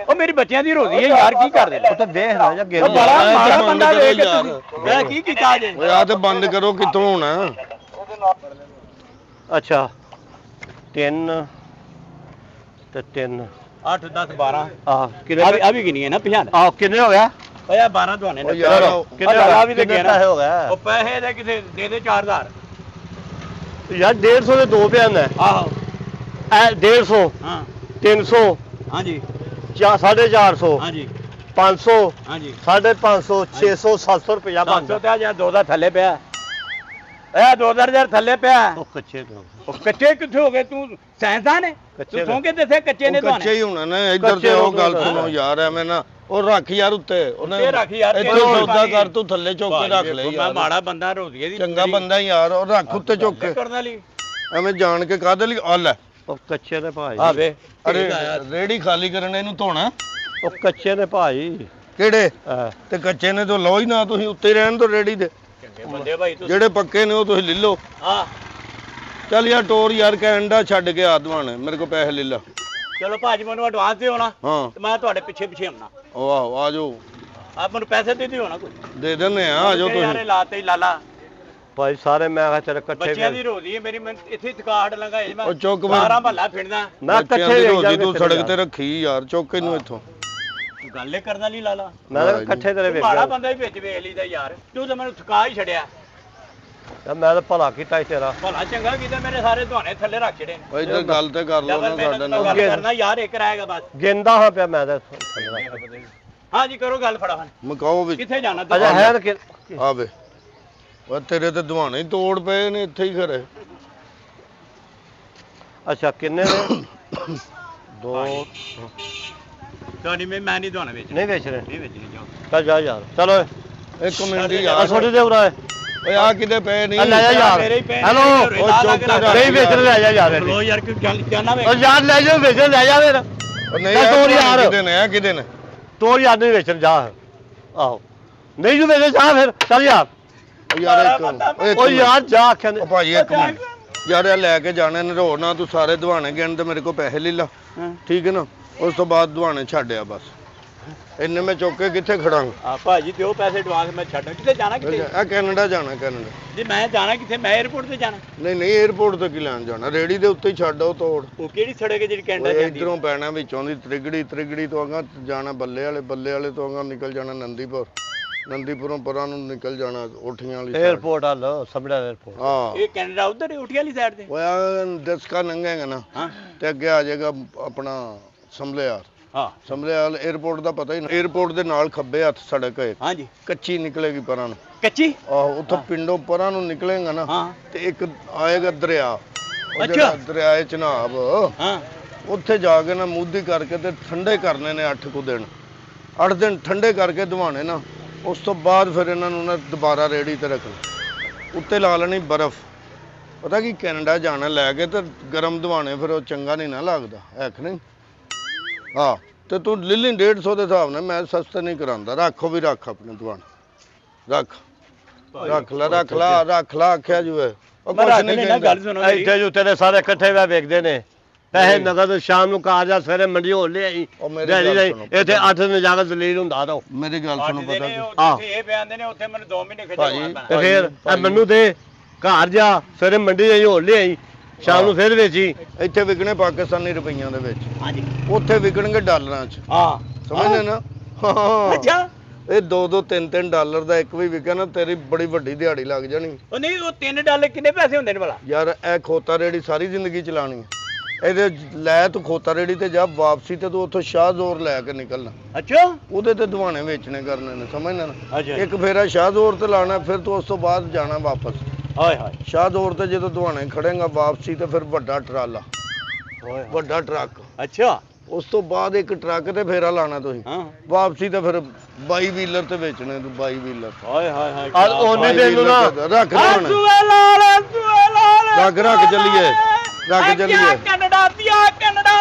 ਉਹ ਮੇਰੀ ਬੱਚਿਆਂ ਦੀ ਰੋਜ਼ੀ ਹੈ ਯਾਰ ਕੀ ਕਰਦੇ ਉਹ ਤਾਂ ਦੇਖ ਲੈ ਜਾਂ ਗਿਣ ਉਹ ਬੜਾ ਯਾਰ, ਮਾੜਾ ਬੰਦ ਬੰਦਾ ਕਰੋ ਵੇਖ ਕੇ ਯਾਰ। ਤੁਸੀਂ ਮੈਂ ਕੀ ਕੀਤਾ ਜੇ ਓਏ ਆ ਤੇ ਬੰਦ ਕਰੋ ਕਿੱਥੋਂ ਹੋਣਾ ਅੱਛਾ 3 ਤੇ 3 8 10 12 ਆ ਕਿੰਨੇ ਆ ਵੀ ਗਿਣੀਏ ਨਾ ਪਛਾਣ ਆ ਕਿੰਨੇ ਹੋ ਗਿਆ ਓਏ 12 ਦੁਆਨੇ ਓ ਨੇ ਯਾਰ ਕਿੰਨੇ ਲਾਲਾ ਹੋ ਵੀ ਗਏ ਤੇ ਕਿੰਨੇ ਗਿਆ ਨਾ। ਪੈਸੇ ਹੋ ਗਏ ਉਹ ਪੈਸੇ ਦੇ ਕਿਸੇ ਦੇ ਦੇ 4000 ਯਾਰ 150 ਦੇ ਦੋ ਪਿਆ ਨੇ ਆਹੋ ਐ 150 ਹਾਂ 300 ਹਾਂਜੀ 450 ਹਾਂਜੀ 500 ਹਾਂਜੀ 550 600 700 ਰੁਪਇਆ 500 ਬਣਦਾ ਤੇ ਜਾਂ 2 ਦਾ ਥੱਲੇ ਪਿਆ ਇਹ 2000 ਥੱਲੇ ਪਿਆ ਉਹ ਕੱਚੇ ਤੋਂ ਉਹ ਕੱਚੇ ਕਿੱਥੇ ਹੋ ਗਏ ਤੂੰ ਸਾਇੰਸਦਾਨ ਹੈ ਕੱਚੇ ਤੂੰ ਸੌਂ ਕੇ ਦੱਸੇ ਕੱਚੇ ਨੇ ਉਹ ਕੱਚੇ ਹੀ ਹੋਣਾ ਨਾ ਇੱਧਰ ਕੱਚੇ ਤੇ ਉਹ ਲੋਕ ਗੱਲ ਹੋਣਾ। ਸੁਣੋ ਯਾਰ ਐਵੇਂ ਨਾ ਉਹ ਰੱਖ ਯਾਰ ਉੱਤੇ ਉੱਤੇ ਰੱਖ ਯਾਰ, ਇੱਥੇ ਤੇਰੇ ਸੌਦਾ ਭਾਜੀ। ਕਰ ਤੂੰ ਥੱਲੇ ਚੁੱਕ ਕੇ ਰੱਖ ਲੈ ਮੈਂ ਯਾਰ ਮਾੜਾ ਬੰਦਾ ਰੋਜ਼ੀਏ ਦੀ ਚੰਗਾ ਬੰਦਾ ਯਾਰ ਉਹ ਰੱਖ ਉੱਤੇ ਚੁੱਕ ਕੇ ਕਰਨ ਵਾਲੀ ਐਵੇਂ ਜਾਣ ਕੇ ਕਾਹਦੇ ਲਈ ਆ ਲੈ ਉਹ ਕੱਚੇ ਦੇ ਭਾਈ ਆ ਵੇ ਅਰੇ ਰੇੜੀ ਖਾਲੀ ਕਰਨ ਇਹਨੂੰ ਧੋਣਾ ਉਹ ਕੱਚੇ ਦੇ ਭਾਈ ਕਿਹੜੇ ਹਾਂ। ਤੇ ਕੱਚੇ ਨੇ ਤਾਂ ਲਓ ਹੀ ਨਾ ਤੁਸੀਂ ਉੱਤੇ ਰਹਿਣ ਤੋਂ ਰੇੜੀ ਦੇ ਚੰਗੇ ਬੰਦੇ ਭਾਈ ਤੂੰ ਜਿਹੜੇ ਪੱਕੇ ਨੇ ਉਹ ਤੁਸੀਂ ਲੈ ਲਓ ਆ ਚੱਲ ਯਾਰ ਟੋਰ ਯਾਰ ਕੈਨੇਡਾ ਛੱਡ ਕੇ ਆਦਵਾਨ ਮੇਰੇ ਕੋਲ ਪੈਸੇ ਲੈ ਲਾ ਚਲੋ ਭਾਜੀ ਮੈਨੂੰ ਐਡਵਾਂਸ ਦਿਓ ਨਾ ਹਾਂ ਤੇ ਮੈਂ ਤੁਹਾਡੇ ਪਿੱਛੇ ਪਿੱਛੇ ਆਉਣਾ ਉਹ ਆਓ ਆ ਜਾਓ ਆਪ ਮੈਨੂੰ ਪੈਸੇ ਦੇ ਦਿਓ ਨਾ ਕੋਈ ਦੇ ਦਿੰਦੇ ਆ ਜਾਓ ਯਾਰੇ ਤੁਸੀਂ ਲਾਤੇ ਹੀ ਲਾਲਾ ਭਾਈ ਸਾਰੇ ਮੈਂ ਕਿਹਾ ਤੇਰੇ ਇਕੱਠੇ ਬੱਚਿਆਂ ਦੀ ਰੋਜ਼ੀ ਹੈ ਮੇਰੀ ਮੈਂ ਇੱਥੇ ਥਕਾੜ ਲੰਗਾ ਮੈਂ ਉਹ ਚੁੱਕ ਮੈਂ- ਸਾਰਾ ਮਹੱਲਾ ਫਿਰਦਾ ਮੈਂ ਬੱਚਿਆਂ ਇਕੱਠੇ ਦੀ ਵੇਖ ਰੋਜ਼ੀ ਜਾਵਾਂਗੇ ਤੂੰ ਤੇਰੇ ਸੜਕ ਤੇ ਰੱਖੀ ਯਾਰ ਚੁੱਕ ਇਹਨੂੰ ਇੱਥੋਂ ਤੂੰ ਗੱਲ ਹੀ ਕਰਨ ਵਾਲੀ ਲਾਲਾ ਮੈਂ ਕਿਹਾ ਇਕੱਠੇ ਤੇਰੇ ਵੇਖ ਮਾੜਾ ਜਾ ਬੰਦਾ ਹੀ ਵਿੱਚ ਵੇਖ ਲਈਦਾ ਯਾਰ ਤੂੰ ਤਾਂ ਮੈਨੂੰ ਥਕਾ ਹੀ ਛੜਿਆ ਮੈਂ ਤਾਂ ਭਲਾ ਕੀਤਾ ਸੀ ਤੇਰਾ ਭਲਾ ਚੰਗਾ ਕੀਤਾ ਮੇਰੇ ਸਾਰੇ ਦੁਆਨੇ ਥੱਲੇ ਰੱਖ ਛੜੇ ਨੇ ਓਏ ਇੱਧਰ ਗੱਲ ਤੇ ਕਰ ਲਓ ਨਾ ਸਾਡੇ ਨਾਲ ਗੱਲ ਕਰਨਾ ਯਾਰ ਇੱਕ ਰਹੇਗਾ ਬਸ ਗਿੰਦਾ ਹਾਂ ਪਿਆ ਮੈਂ ਤਾਂ ਹਾਂ ਜੀ ਕਰੋ ਗੱਲ ਫੜਾਵਣ ਮਕਾਓ ਵੀ ਕਿੱਥੇ ਜਾਣਾ ਅੱਛਾ ਹੈ ਤਾਂ ਕਿ ਆਵੇ ਓਏ ਤੇਰੇ ਤੇ ਦੁਆਣੇ ਹੀ ਤੋੜ ਪਏ ਨੇ ਇੱਥੇ ਹੀ ਖਰੇ ਅੱਛਾ ਕਿੰਨੇ ਨੇ ਦੋ ਤੁਹਾਡੀ ਮੈਂ ਨਹੀਂ ਦੁਆਨਾ ਵੇਚਣਾ ਨਹੀਂ ਵੇਚ ਰਹੇ ਨਹੀਂ ਵੇਚਣੀ ਜਾਓ ਚੱਲ ਜਾ ਯਾਰ ਚਲੋ ਇੱਕ ਮਿੰਟ ਹੀ ਆ ਯਾਰ ਛੋਟੇ ਦੇ ਉਰਾ ਓਏ ਆ ਕਿਤੇ ਪਏ ਨਹੀਂ ਆ ਲੈ ਜਾ ਯਾਰ ਮੇਰੇ ਹੀ ਪੈਸੇ ਹੈਲੋ ਨੇ, ਉਹ ਚੁੱਪ ਕਰ ਜਾ। ਨਹੀਂ ਵੇਚ ਲੈ ਜਾ ਯਾਰ ਲੋ ਯਾਰ ਕਿ ਗੱਲ ਜਾਣਾ ਵੇ ਉਹ ਯਾਰ ਲੈ ਜਾ ਵੇਚ ਲੈ ਜਾ ਫਿਰ ਉਹ ਨਹੀਂ ਚੱਲ ਯਾਰ ਤੋੜ ਯਾਰ। ਕਿਤੇ ਨੇ ਆ ਕਿਤੇ ਨੇ ਤੋਰ ਯਾਰ ਨਹੀਂ ਵੇਚਣ ਜਾ ਆਹੋ ਨਹੀਂ ਜੂ ਵੇਚ ਜਾ ਫਿਰ ਚੱਲ ਯਾਰ ਓ ਯਾਰ ਇੱਕ ਉਹ ਯਾਰ ਜਾ ਆਖਿਆ ਉਹ ਭਾਜੀ ਇੱਕ ਮਿੰਟ ਯਾਰ ਇਹ ਲੈ ਕੇ ਜਾਣੇ ਨੇ ਰੋ ਨਾ ਤੂੰ ਸਾਰੇ ਦੁਆਣੇ ਗਿਣ ਤੇ ਮੇਰੇ ਕੋਲ ਪੈਸੇ ਲੈ ਲਾ ਠੀਕ ਹੈ ਨਾ ਉਸ ਤੋਂ ਬਾਅਦ ਦੁਆਣੇ ਛੱਡਿਆ ਬਸ ਇੰਨੇ ਮੈਂ ਚੁੱਕ ਕੇ ਕਿੱਥੇ ਖੜਾਂਗਾ ਆ ਭਾਜੀ ਦਿਓ ਪੈਸੇ ਐਡਵਾਂਸ ਮੈਂ ਛੱਡਾਂ ਕਿੱਥੇ ਜਾਣਾ ਕਿੱਥੇ ਆ ਕੈਨੇਡਾ ਜਾਣਾ ਕੈਨੇਡਾ ਜੇ ਮੈਂ ਜਾਣਾ ਕਿੱਥੇ ਮੈਂ 에어ਪੋਰਟ ਤੇ ਜਾਣਾ ਨਹੀਂ ਨਹੀਂ 에어ਪੋਰਟ ਤੇ ਕੀ ਲੈਣ ਜਾਣਾ ਰੇੜੀ ਦੇ ਉੱਤੇ ਹੀ ਛੱਡ ਆਓ ਤੋੜ ਉਹ ਕਿਹੜੀ ਸੜਕ ਹੈ ਜਿਹੜੀ ਕੈਨੇਡਾ ਓਏ ਜਾਂਦੀ ਇਧਰੋਂ ਪੈਣਾ ਵਿੱਚੋਂ ਦੀ ਤ੍ਰਿਗੜੀ ਤੋਂ ਅਗਾ ਜਾਣਾ ਬੱਲੇ ਵਾਲੇ ਤੋਂ ਅਗਾ ਨਿਕਲ ਜਾਣਾ ਨੰਦੀਪੁਰੋਂ ਪਰਾਂ ਨੂੰ ਨਿਕਲ ਜਾਣਾ ਉਠੀਆਂ ਵਾਲੀ side। 에어ਪੋਰਟ ਹਲ ਸਮੜਾ 에어ਪੋਰਟ ਹਾਂ ਇਹ ਕੈਨੇਡਾ ਉਧਰ ਉਠੀ ਵਾਲੀ ਸਾਈਡ ਤੇ ਓਏ ਆ ਦਸਕਾ ਨੰਗੇਗਾ ਨਾ ਹਾਂ ਤੇ ਅੱਗੇ ਆ ਜਾਏਗਾ ਆਪਣਾ ਸਮਲਿਆਰ ਹਾਂ ਸਮਲਿਆਰ 에어ਪੋਰਟ ਦਾ ਪਤਾ ਹੀ ਨਹੀਂ 에어ਪੋਰਟ ਦੇ ਨਾਲ ਖੱਬੇ ਹੱਥ ਸੜਕ ਹੈ ਹਾਂਜੀ ਕੱਚੀ ਨਿਕਲੇਗੀ ਪਰਾਂ ਨੂੰ ਕੱਚੀ ਆਹੋ ਉੱਥੋਂ ਪਿੰਡੋਂ ਪਰਾਂ ਨੂੰ ਨਿਕਲੇਗਾ ਨਾ ਹਾਂ ਤੇ ਇੱਕ ਆਏਗਾ ਦਰਿਆ ਉਹ ਅੱਛਾ। ਜਿਹੜਾ ਦਰਿਆ ਹੈ ਚਨਾਬ ਹਾਂ ਉੱਥੇ ਜਾ ਕੇ ਨਾ ਮੂਦੀ ਕਰਕੇ ਤੇ ਠੰਡੇ ਕਰਨੇ ਨੇ 8 ਕੁ ਦਿਨ 8 ਦਿਨ ਠੰਡੇ ਕਰਕੇ ਦਵਾਣੇ ਨਾ ਉਸ ਤੋਂ ਬਾਅਦ ਫਿਰ ਇਹਨਾਂ ਨੂੰ ਨਾ ਦੁਬਾਰਾ ਰੇੜੀ ਤੇ ਰੱਖਣਾ ਉੱਤੇ ਲਾ ਲੈਣੀ ਬਰਫ਼ ਪਤਾ ਕੀ ਕੈਨੇਡਾ ਜਾਣਾ ਲੈ ਕੇ ਤੇ ਗਰਮ ਦਵਾਣੇ ਫਿਰ ਉਹ ਚੰਗਾ ਨਹੀਂ ਨਾ ਲੱਗਦਾ ਹੈ ਕਿ ਨਹੀਂ ਹਾਂ ਤੇ ਤੂੰ ਲੈ ਲਈ 150 ਦੇ ਹਿਸਾਬ ਨਾਲ ਮੈਂ ਸਸਤਾ ਨਹੀਂ ਕਰਾਂਦਾ ਰੱਖੋ ਵੀ ਰੱਖ ਆਪਣੇ ਦਵਾਣੇ ਰੱਖ ਲਾ ਆਖਿਆ ਜੂਏ ਉਹ ਮੈਂ ਕੁਛ ਰੱਖ ਨਹੀਂ ਲੈਣਾ ਕਹਿੰਦਾ ਗੱਲ ਸੁਣੋ ਮੇਰੀ। ਇੱਥੇ ਜੂ ਤੇਰੇ ਸਾਰੇ ਇਕੱਠੇ ਵੇ ਵੇਖਦੇ ਨੇ ਪੈਸੇ ਨਗਦ ਸ਼ਾਮ ਨੂੰ ਕਾਰ ਜਾ ਸਵੇਰੇ ਮੰਡੀ ਹੋ ਲਿਆਈ ਉਹ ਮੇਰੀ ਡੈਡੀ ਗੱਲ ਦੇ ਸੁਣੋ। ਇੱਥੇ 8 ਦਿਨ ਜਾ ਕੇ ਦਲੀਲ ਹੁੰਦਾ ਤਾਂ ਮੇਰੀ ਗੱਲ ਸੁਣੋ ਪਤਾ ਕੀ ਆਹ। ਇਹ ਬਿਆਨ ਨੇ ਉੱਥੇ ਮੈਨੂੰ 2 ਮਹੀਨੇ ਭਾਜੀ, ਖਿਚਾਉਣਾ ਤੇ ਪੈਣਾ ਫਿਰ ਇਹ ਮੈਨੂੰ ਦੇ ਘਰ ਜਾ ਸਵੇਰੇ ਮੰਡੀ ਜਾਈ ਹੋ ਲਿਆਈ ਸ਼ਾਮ ਨੂੰ ਫਿਰ ਵੇਚੀ। ਇੱਥੇ ਵਿਕਣੇ ਪਾਕਿਸਤਾਨੀ ਰੁਪਈਆਂ ਦੇ ਵਿੱਚ, ਹਾਂਜੀ ਉੱਥੇ ਵਿਕਣਗੇ ਡਾਲਰਾਂ 'ਚ। ਹਾਂ ਸਮਝਦੇ ਨਾ? ਹਾਂ ਅੱਛਾ ਇਹ 2-2 3-3 ਡਾਲਰ ਦਾ ਇੱਕ ਵੀ ਵਿਕਿਆ ਨਾ ਤੇਰੀ ਬੜੀ ਵੱਡੀ ਦਿਹਾੜੀ ਲੱਗ ਜਾਣੀ। ਉਹ ਨਹੀਂ ਉਹ $3 ਕਿੰਨੇ ਪੈਸੇ ਹੁੰਦੇ ਨੇ ਭਲਾ? ਯਾਰ ਇਹ ਖੋਤਾ ਰੇੜੀ ਸਾਰੀ ਜ਼ਿੰਦਗੀ ਚਲਾਣੀ ਹੈ। ਇਹਦੇ ਲੈ ਤੂੰ ਖੋਤਾ ਰੇੜੀ ਤੇ ਜਾ, ਵਾਪਸੀ ਤੇ ਤੂੰ ਉੱਥੋਂ ਸ਼ਾਹ ਜ਼ੋਰ ਲੈ ਕੇ ਨਿਕਲਣਾ। ਅੱਛਾ ਉਹਦੇ ਤੇ ਦਵਾਣੇ ਵੇਚਣੇ ਕਰਨੇ ਨੇ, ਸਮਝਣਾ ਨਾ? ਅੱਛਾ ਇੱਕ ਫੇਰਾ ਸ਼ਾਹ ਜ਼ੋਰ ਤੇ ਲਾਣਾ, ਫਿਰ ਤੂੰ ਉਸ ਤੋਂ ਬਾਅਦ ਜਾਣਾ ਵਾਪਸ। ਹਾਏ ਹਾਏ ਸ਼ਾਹ ਜ਼ੋਰ ਤੇ ਜਦੋਂ ਦਵਾਣੇ ਖੜੇਗਾ ਵਾਪਸੀ ਤੇ ਫਿਰ ਵੱਡਾ ਟਰਾਲਾ, ਵੱਡਾ ਟਰੱਕ, ਅੱਛਾ ਉਸ ਤੋਂ ਬਾਅਦ ਇੱਕ ਟਰੱਕ ਤੇ ਫੇਰਾ ਲਾਣਾ ਤੁਸੀਂ। ਹਾਂ ਵਾਪਸੀ ਤੇ ਫਿਰ 22 ਵੀਲਰ ਤੇ ਵੇਚਣੇ ਤੂੰ, 22 ਵੀਲਰ। ਹਾਏ ਹਾਏ ਹਾਏ ਆ ਉਹਨੇ ਦੇ ਨੂੰ ਨਾ ਰੱਖ ਦਵਾਣੇ, ਸੂਏ ਲਾਲ ਸੂਏ ਲਾਲ ਰੱਖ ਚੱਲੀਏ, ਰੱਖ ਚੱਲੀਏ। ਕੈਨੇਡਾ ਦੀਆਂ ਕੈਨੇਡਾ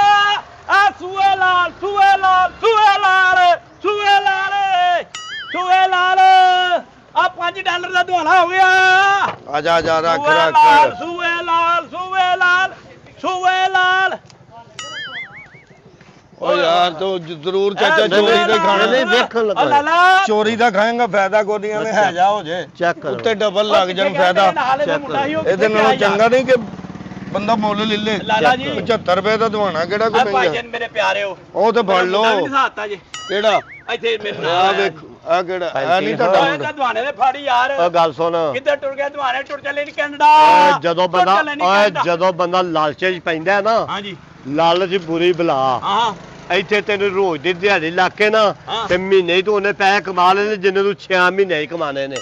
ਆ ਸੂਏ ਲਾਲ ਸੂਏ ਲਾਲ ਸੂਏ ਲਾਲ ਸੂਏ ਲਾਲ ਸੂਏ ਲਾਲ ਆ $5 ਦਾ ਦਵਾਨਾ ਹੋ ਗਿਆ। ਆ ਜਾ ਰੱਖ ਸੂਏ ਲਾਲ ਰੱਖ। ਸੂਏ ਲਾਲ ਸੂਏ ਲਾਲ ਸੂਏ ਲਾਲ। ਓ ਯਾਰ ਤੂੰ ਜ਼ਰੂਰ ਚਾਚਾ ਇਹ ਚੋਰੀ ਦੇ ਖਾਣੇ ਨਹੀਂ ਵੇਖਣ ਲੱਗਾ। ਲਾਲਾ ਚੋਰੀ ਦਾ ਖਾਏਗਾ, ਫਾਇਦਾ ਕੋਈ ਨਹੀਂ, ਐਵੇਂ ਹੈਜਾ ਹੋ ਜੇ ਚੈੱਕ ਕਰੋ। ਉੱਤੇ ਡਬਲ ਲੱਗ ਜਾਣ ਫਾਇਦਾ। ਇਹਦੇ ਨਾਲੋਂ ਚੰਗਾ ਨਹੀਂ ਕਿ ਬੰਦਾ ਮੁੱਲ ਲੈ ਲੇ। ਲਾਲਾ ਜੀ 75 ਰੁਪਏ ਦਾ ਦਵਾਣਾ ਕਿਹੜਾ ਕੋਈ ਆ ਭਾਈ ਮਹਿੰਗਾ? ਜਨ ਮੇਰੇ ਪਿਆਰਿਓ ਉਹ ਤੇ ਫੜ ਲਓ। ਜੀ ਕਿਹੜਾ? ਇੱਥੇ ਮੇਰੇ ਆ ਨਾਲ ਵੇਖ, ਆ ਕਿਹੜਾ? ਆ ਨਹੀਂ ਤੁਹਾਡਾ ਓਏ ਮੁੰਡਾ? ਤਾਂ ਦਵਾਨੇ ਦੇ ਫਾੜੀ ਯਾਰ। ਉਹ ਗੱਲ ਸੁਣ, ਕਿੱਧਰ ਟੁਰ ਗਿਆ ਦਵਾਨੇ? ਟੁਰ ਚੱਲੇ ਨੀ ਕੈਨੇਡਾ। ਓਏ ਜਦੋਂ ਟੁਰ ਚੱਲੇ ਨੀ ਬੰਦਾ ਕੈਨੇਡਾ। ਜਦੋਂ ਬੰਦਾ ਲਾਲਚੇ 'ਚ ਪੈਂਦਾ ਹੈ ਨਾ, ਹਾਂਜੀ ਲਾਲਚ ਬੁਰੀ ਬਲਾ। ਹਾਂ ਇੱਥੇ ਤੈਨੂੰ ਰੋਜ਼ ਦੀ ਦਿਹਾੜੀ ਲਾ ਕੇ ਨਾ ਹਾਂ। ਤੇ ਮਹੀਨੇ ਹੀ ਤੂੰ ਉਹਨੇ ਪੈਸੇ ਕਮਾ ਲੈਣੇ ਜਿੰਨੇ ਤੂੰ 6 ਮਹੀਨੇ ਹੀ ਕਮਾਣੇ ਨੇ।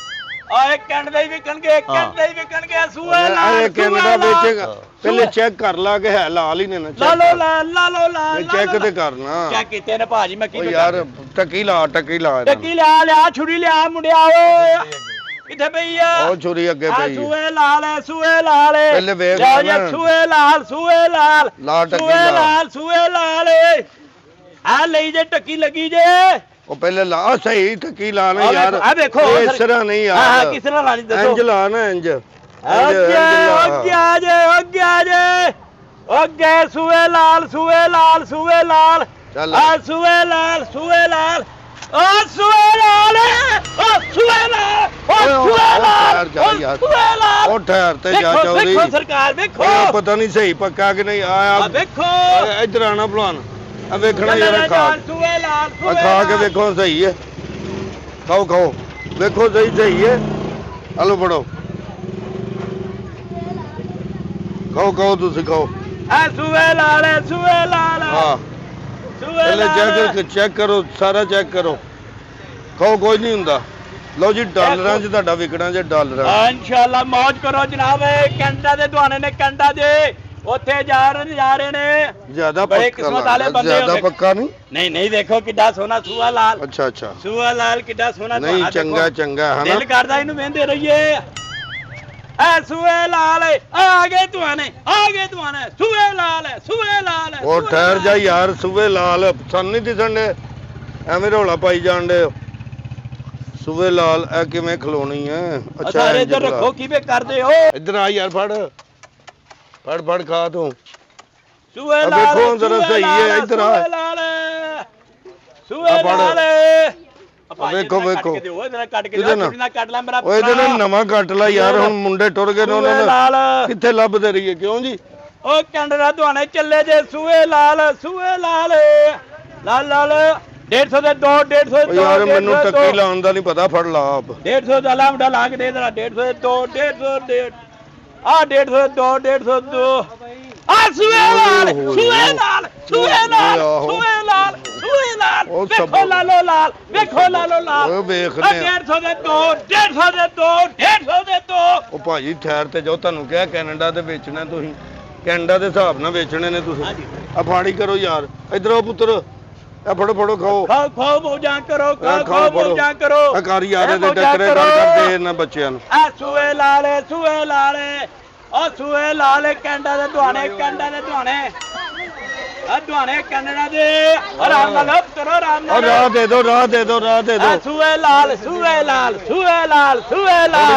ਓਏ ਕੈਨੇਡਾ ਹੀ ਵਿਕਣਗੇ, ਕੈਨੇਡਾ ਹੀ ਵਿਕਣਗੇ। ਸੂਏ ਲਾਲ ਇਹ ਕੈਨੇਡਾ ਵੇਚੇਗਾ, ਪਹਿਲੇ ਚੈੱਕ ਕਰ ਲਾ ਕਿ ਹੈ ਲਾਲ ਹੀ ਨੇ ਨਾ। ਲਾ ਲੋ ਲਾ ਲੋ ਚੈੱਕ ਤੇ ਕਰਨਾ। ਚੈੱਕ ਕੀਤੇ ਨੇ ਭਾਜੀ, ਮੈਂ ਓ ਕੀ ਯਾਰ ਟੱਕੀ ਲਾ ਇਹਨਾਂ ਟੱਕੀ ਲਿਆ ਛੁਰੀ ਲਿਆ ਮੁੰਡਿਆ ਓਏ। ਕਿੱਥੇ ਪਈ ਆ? ਨੂੰ। ਉਹ ਛੁਰੀ ਅੱਗੇ ਆ ਪਈ ਹੈ। ਸੂਏ ਲਾਲ ਹੈ ਸੂਏ ਲਾਲ। ਪਹਿਲੇ ਵੇਖ ਜਾ ਲੈ ਨਾ। ਸੂਏ ਲਾਲ ਸੂਏ ਲਾਲ ਲਾ ਟੱਕੀ ਸੂਏ ਲਾ। ਲਾਲ ਸੂਏ ਲਾਲ। ਆ ਲਈ ਜੇ ਟੱਕੀ ਲੱਗੀ ਜੇ। ਉਹ ਪਹਿਲੇ ਲਾ ਸਹੀ ਟੱਕੀ ਲਾ ਨਾ ਆ ਯਾਰ। ਵੇਖੋ, ਆ ਵੇਖੋ। ਇਹ ਇਸ ਤਰ੍ਹਾਂ ਨਹੀਂ ਹਾਂ ਯਾਰ। ਕਿਸ ਤਰ੍ਹਾਂ ਲਾਣੀ ਦੱਸੋ। ਇੰਜ ਲਾ ਨਾ ਇੰਜ। ਅੱਗੇ ਸੂਏ ਲਾਲ ਸੂਏ ਲਾਲ ਸੂਏ ਲਾਲ। ਚੱਲ। ਆ ਸੂਏ ਲਾਲ ਸੂਏ ਲਾਲ। ਓ ਸੂਏ ਲਾਲ ਓ ਸੂਏ ਲਾਲ ਓ ਸੂਏ ਲਾਲ ਜਾ ਯਾਰ। ਸੂਏ ਲਾਲ। ਉਹ ਠਹਿਰ ਤੇ ਜਾ ਵੇਖੋ, ਚੌਧਰੀ। ਵੇਖੋ ਸਰਕਾਰ ਵੇਖੋ। ਉਹ ਪਤਾ ਨਹੀਂ ਸਹੀ ਪੱਕਾ ਕਿ ਨਹੀਂ ਆ ਆਇਆ। ਵੇਖੋ ਇੱਧਰ ਆਣਾ ਭਲਵਾਨ, ਆ ਵੇਖਣਾ ਯਾਰ ਖਾ ਸੂਏ ਲਾਲ ਆ ਖਾ ਕੇ ਵੇਖੋ ਸਹੀ ਹੈ। ਖਾਓ ਵੇਖੋ ਸਹੀ ਹੈ। ਹਲੋ ਫੜੋ, ਖਾਓ ਤੁਸੀਂ ਖਾਓ। ਆ ਸੂਏ ਲਾਲ ਸੂਏ ਲਾਲ ਹਾਂ ਸੂਏ ਪਹਿਲੇ ਲਾਲ। ਚੈੱਕ ਕਰੋ, ਸਾਰਾ ਚੈੱਕ ਕਰੋ। ਖਾਓ, ਕੋਈ ਨਹੀਂ ਹੁੰਦਾ। ਲਓ ਜੀ ਡਾਲਰਾਂ 'ਚ ਤੁਹਾਡਾ ਵਿਕਣਾ ਜੇ ਡਾਲਰਾਂ। ਇਨਸ਼ਾਅੱਲਾ ਮौज ਕਰੋ ਜਨਾਬ। ਕੈਨੇਡਾ ਦੇ ਦਵਾਨੇ ਨੇ, ਕੈਨੇਡਾ ਦੇ ਉੱਥੇ ਜਾ ਰਹੇ ਨੇ। ਜ਼ਿਆਦਾ ਬੜੇ ਪੱਕਾ ਕਿਸਮਤ ਵਾਲੇ ਬੰਦੇ ਜ਼ਿਆਦਾ ਹੋਗੇ। ਪੱਕਾ ਨਹੀਂ। ਨਹੀਂ ਦੇਖੋ ਕਿੱਡਾ ਸੋਹਣਾ ਸੂਆ ਲਾਲ। ਅੱਛਾ ਸੂਆ ਲਾਲ ਕਿੱਡਾ ਸੋਹਣਾ ਨਹੀਂ, ਦਵਾਨਾ ਦੇਖੋ। ਚੰਗਾ ਹਨਾ। ਦਿਲ ਕਰਦਾ ਇਹਨੂੰ ਵੇਂਦੇ ਰਹੀਏ। ਐ ਸੂਏ ਲਾਲ ਆ ਗਏ ਦਵਾਨੇ ਸੂਏ ਲਾਲ। ਉਹ ਠਹਿਰ ਜਾ ਯਾਰ, ਸੂਵੇ ਲਾਲ ਸਾਨੂੰ ਨਹੀਂ ਦਿਸਣ ਦੇ, ਐਵੇਂ ਰੌਲਾ ਪਾਈ ਜਾਣ ਦੇ। ਸੂਵੇ ਲਾਲ ਇਹ ਕਿਵੇਂ ਖਲੋਣੀ ਹੈ? ਅੱਛਾ ਸਾਰੇ ਇੰਝ ਇੱਧਰ ਖਲਾ। ਰੱਖੋ, ਕਿਵੇਂ ਕਰਦੇ ਹੋ? ਇੱਧਰ ਆ ਯਾਰ, ਫੜ ਖਾ ਤੂੰ। ਸੂਏ ਆ ਲਾਲ ਵੇਖੋ ਜ਼ਰਾ ਸਹੀ ਹੈ, ਇੱਧਰ ਆ। ਸੂਏ ਆ ਫੜ। ਲਾਲ ਵੇਖੋ ਕੱਟ ਕੇ ਇਹਦੇ ਨਾਲ। ਨਾ ਕੱਟ ਲੈ ਮੇਰਾ। ਉਹ ਇਹਦੇ ਨਾਲ ਨਵਾਂ ਕੱਟ ਲਾ ਯਾਰ, ਹੁਣ ਮੁੰਡੇ ਟੁਰ ਗਏ ਨੇ, ਉਹਨਾਂ ਸੂਏ ਨੇ ਲਾਲ ਕਿੱਥੇ ਲੱਭਦੇ ਰਹੀਏ, ਕਿਉਂ ਜੀ? ਉਹ ਕੈਨੇਡਾ ਦਵਾਨੇ ਚੱਲੇ ਜੇ। ਸੂਏ ਲਾਲ ਲਾਲ 150 ਦੇ 2 150 ਉਹ ਯਾਰ ਮੈਨੂੰ ਟੱਕੀ ਲਾਉਣ ਦਾ ਨਹੀਂ ਪਤਾ, ਫੜ ਲਾ ਆਪ। 150 ਦਾ ਲਾਮਡਾ ਲਾ ਕੇ ਦੇ ਦੇਣਾ। 150 ਦੇ 2 150 ਆ 150 2 150 ਆ ਸੂਏ ਲਾਲ ਓਏ ਸੂਏ ਲਾਲ ਉਹ ਵੇਖੋ ਸਭ- ਲਾਲੋ ਲਾਲ ਵੇਖੋ ਲਾਲੋ ਲਾਲ। ਓਏ ਵੇਖਦੇ ਆ। 150 ਦੇ 2 150 ਦੇ 2 150 ਦੇ 2। ਉਹ ਭਾਜੀ ਠਹਿਰ ਤੇ ਜਾਓ, ਤੁਹਾਨੂੰ ਕਿਹਾ ਕੈਨੇਡਾ ਦੇ ਵੇਚਣਾ ਤੁਸੀਂ, ਕੈਨੇਡਾ ਦੇ ਹਿਸਾਬ ਨਾਲ ਵੇਚਣੇ ਨੇ ਤੁਸੀਂ। ਆ ਫਾੜੀ ਕਰੋ ਯਾਰ, ਇਧਰ ਆਓ ਪੁੱਤਰ, ਆ ਫੜੋ ਖਾਓ। ਖਾਓ ਮੌਜਾਂ ਕਰੋ, ਖਾਓ ਖਾਓ ਮੌਜਾਂ ਕਰੋ। ਆ ਕਰ ਯਾਰ, ਇਹਦੇ ਮੌਜਾਂ ਟੱਕਰੇ ਕਰੋ। ਕਰਦੇ ਇਹਨਾਂ ਬੱਚਿਆਂ ਨੂੰ। ਆ ਸੂਏ ਲਾਲੇ ਉਹ ਸੂਏ ਲਾਲੇ ਕੈਨੇਡਾ ਦੇ ਦਵਾਨੇ ਆ ਦਵਾਨੇ ਕੈਨੇਡਾ ਦੇ। ਆਰਾਮ ਨਾਲ ਕਰੋ, ਆਰਾਮ ਉਹ ਨਾਲ। ਰਾਹ ਦੇ ਦਿਓ ਆ ਸੂਏ ਲਾਲ ਉਹਦੇ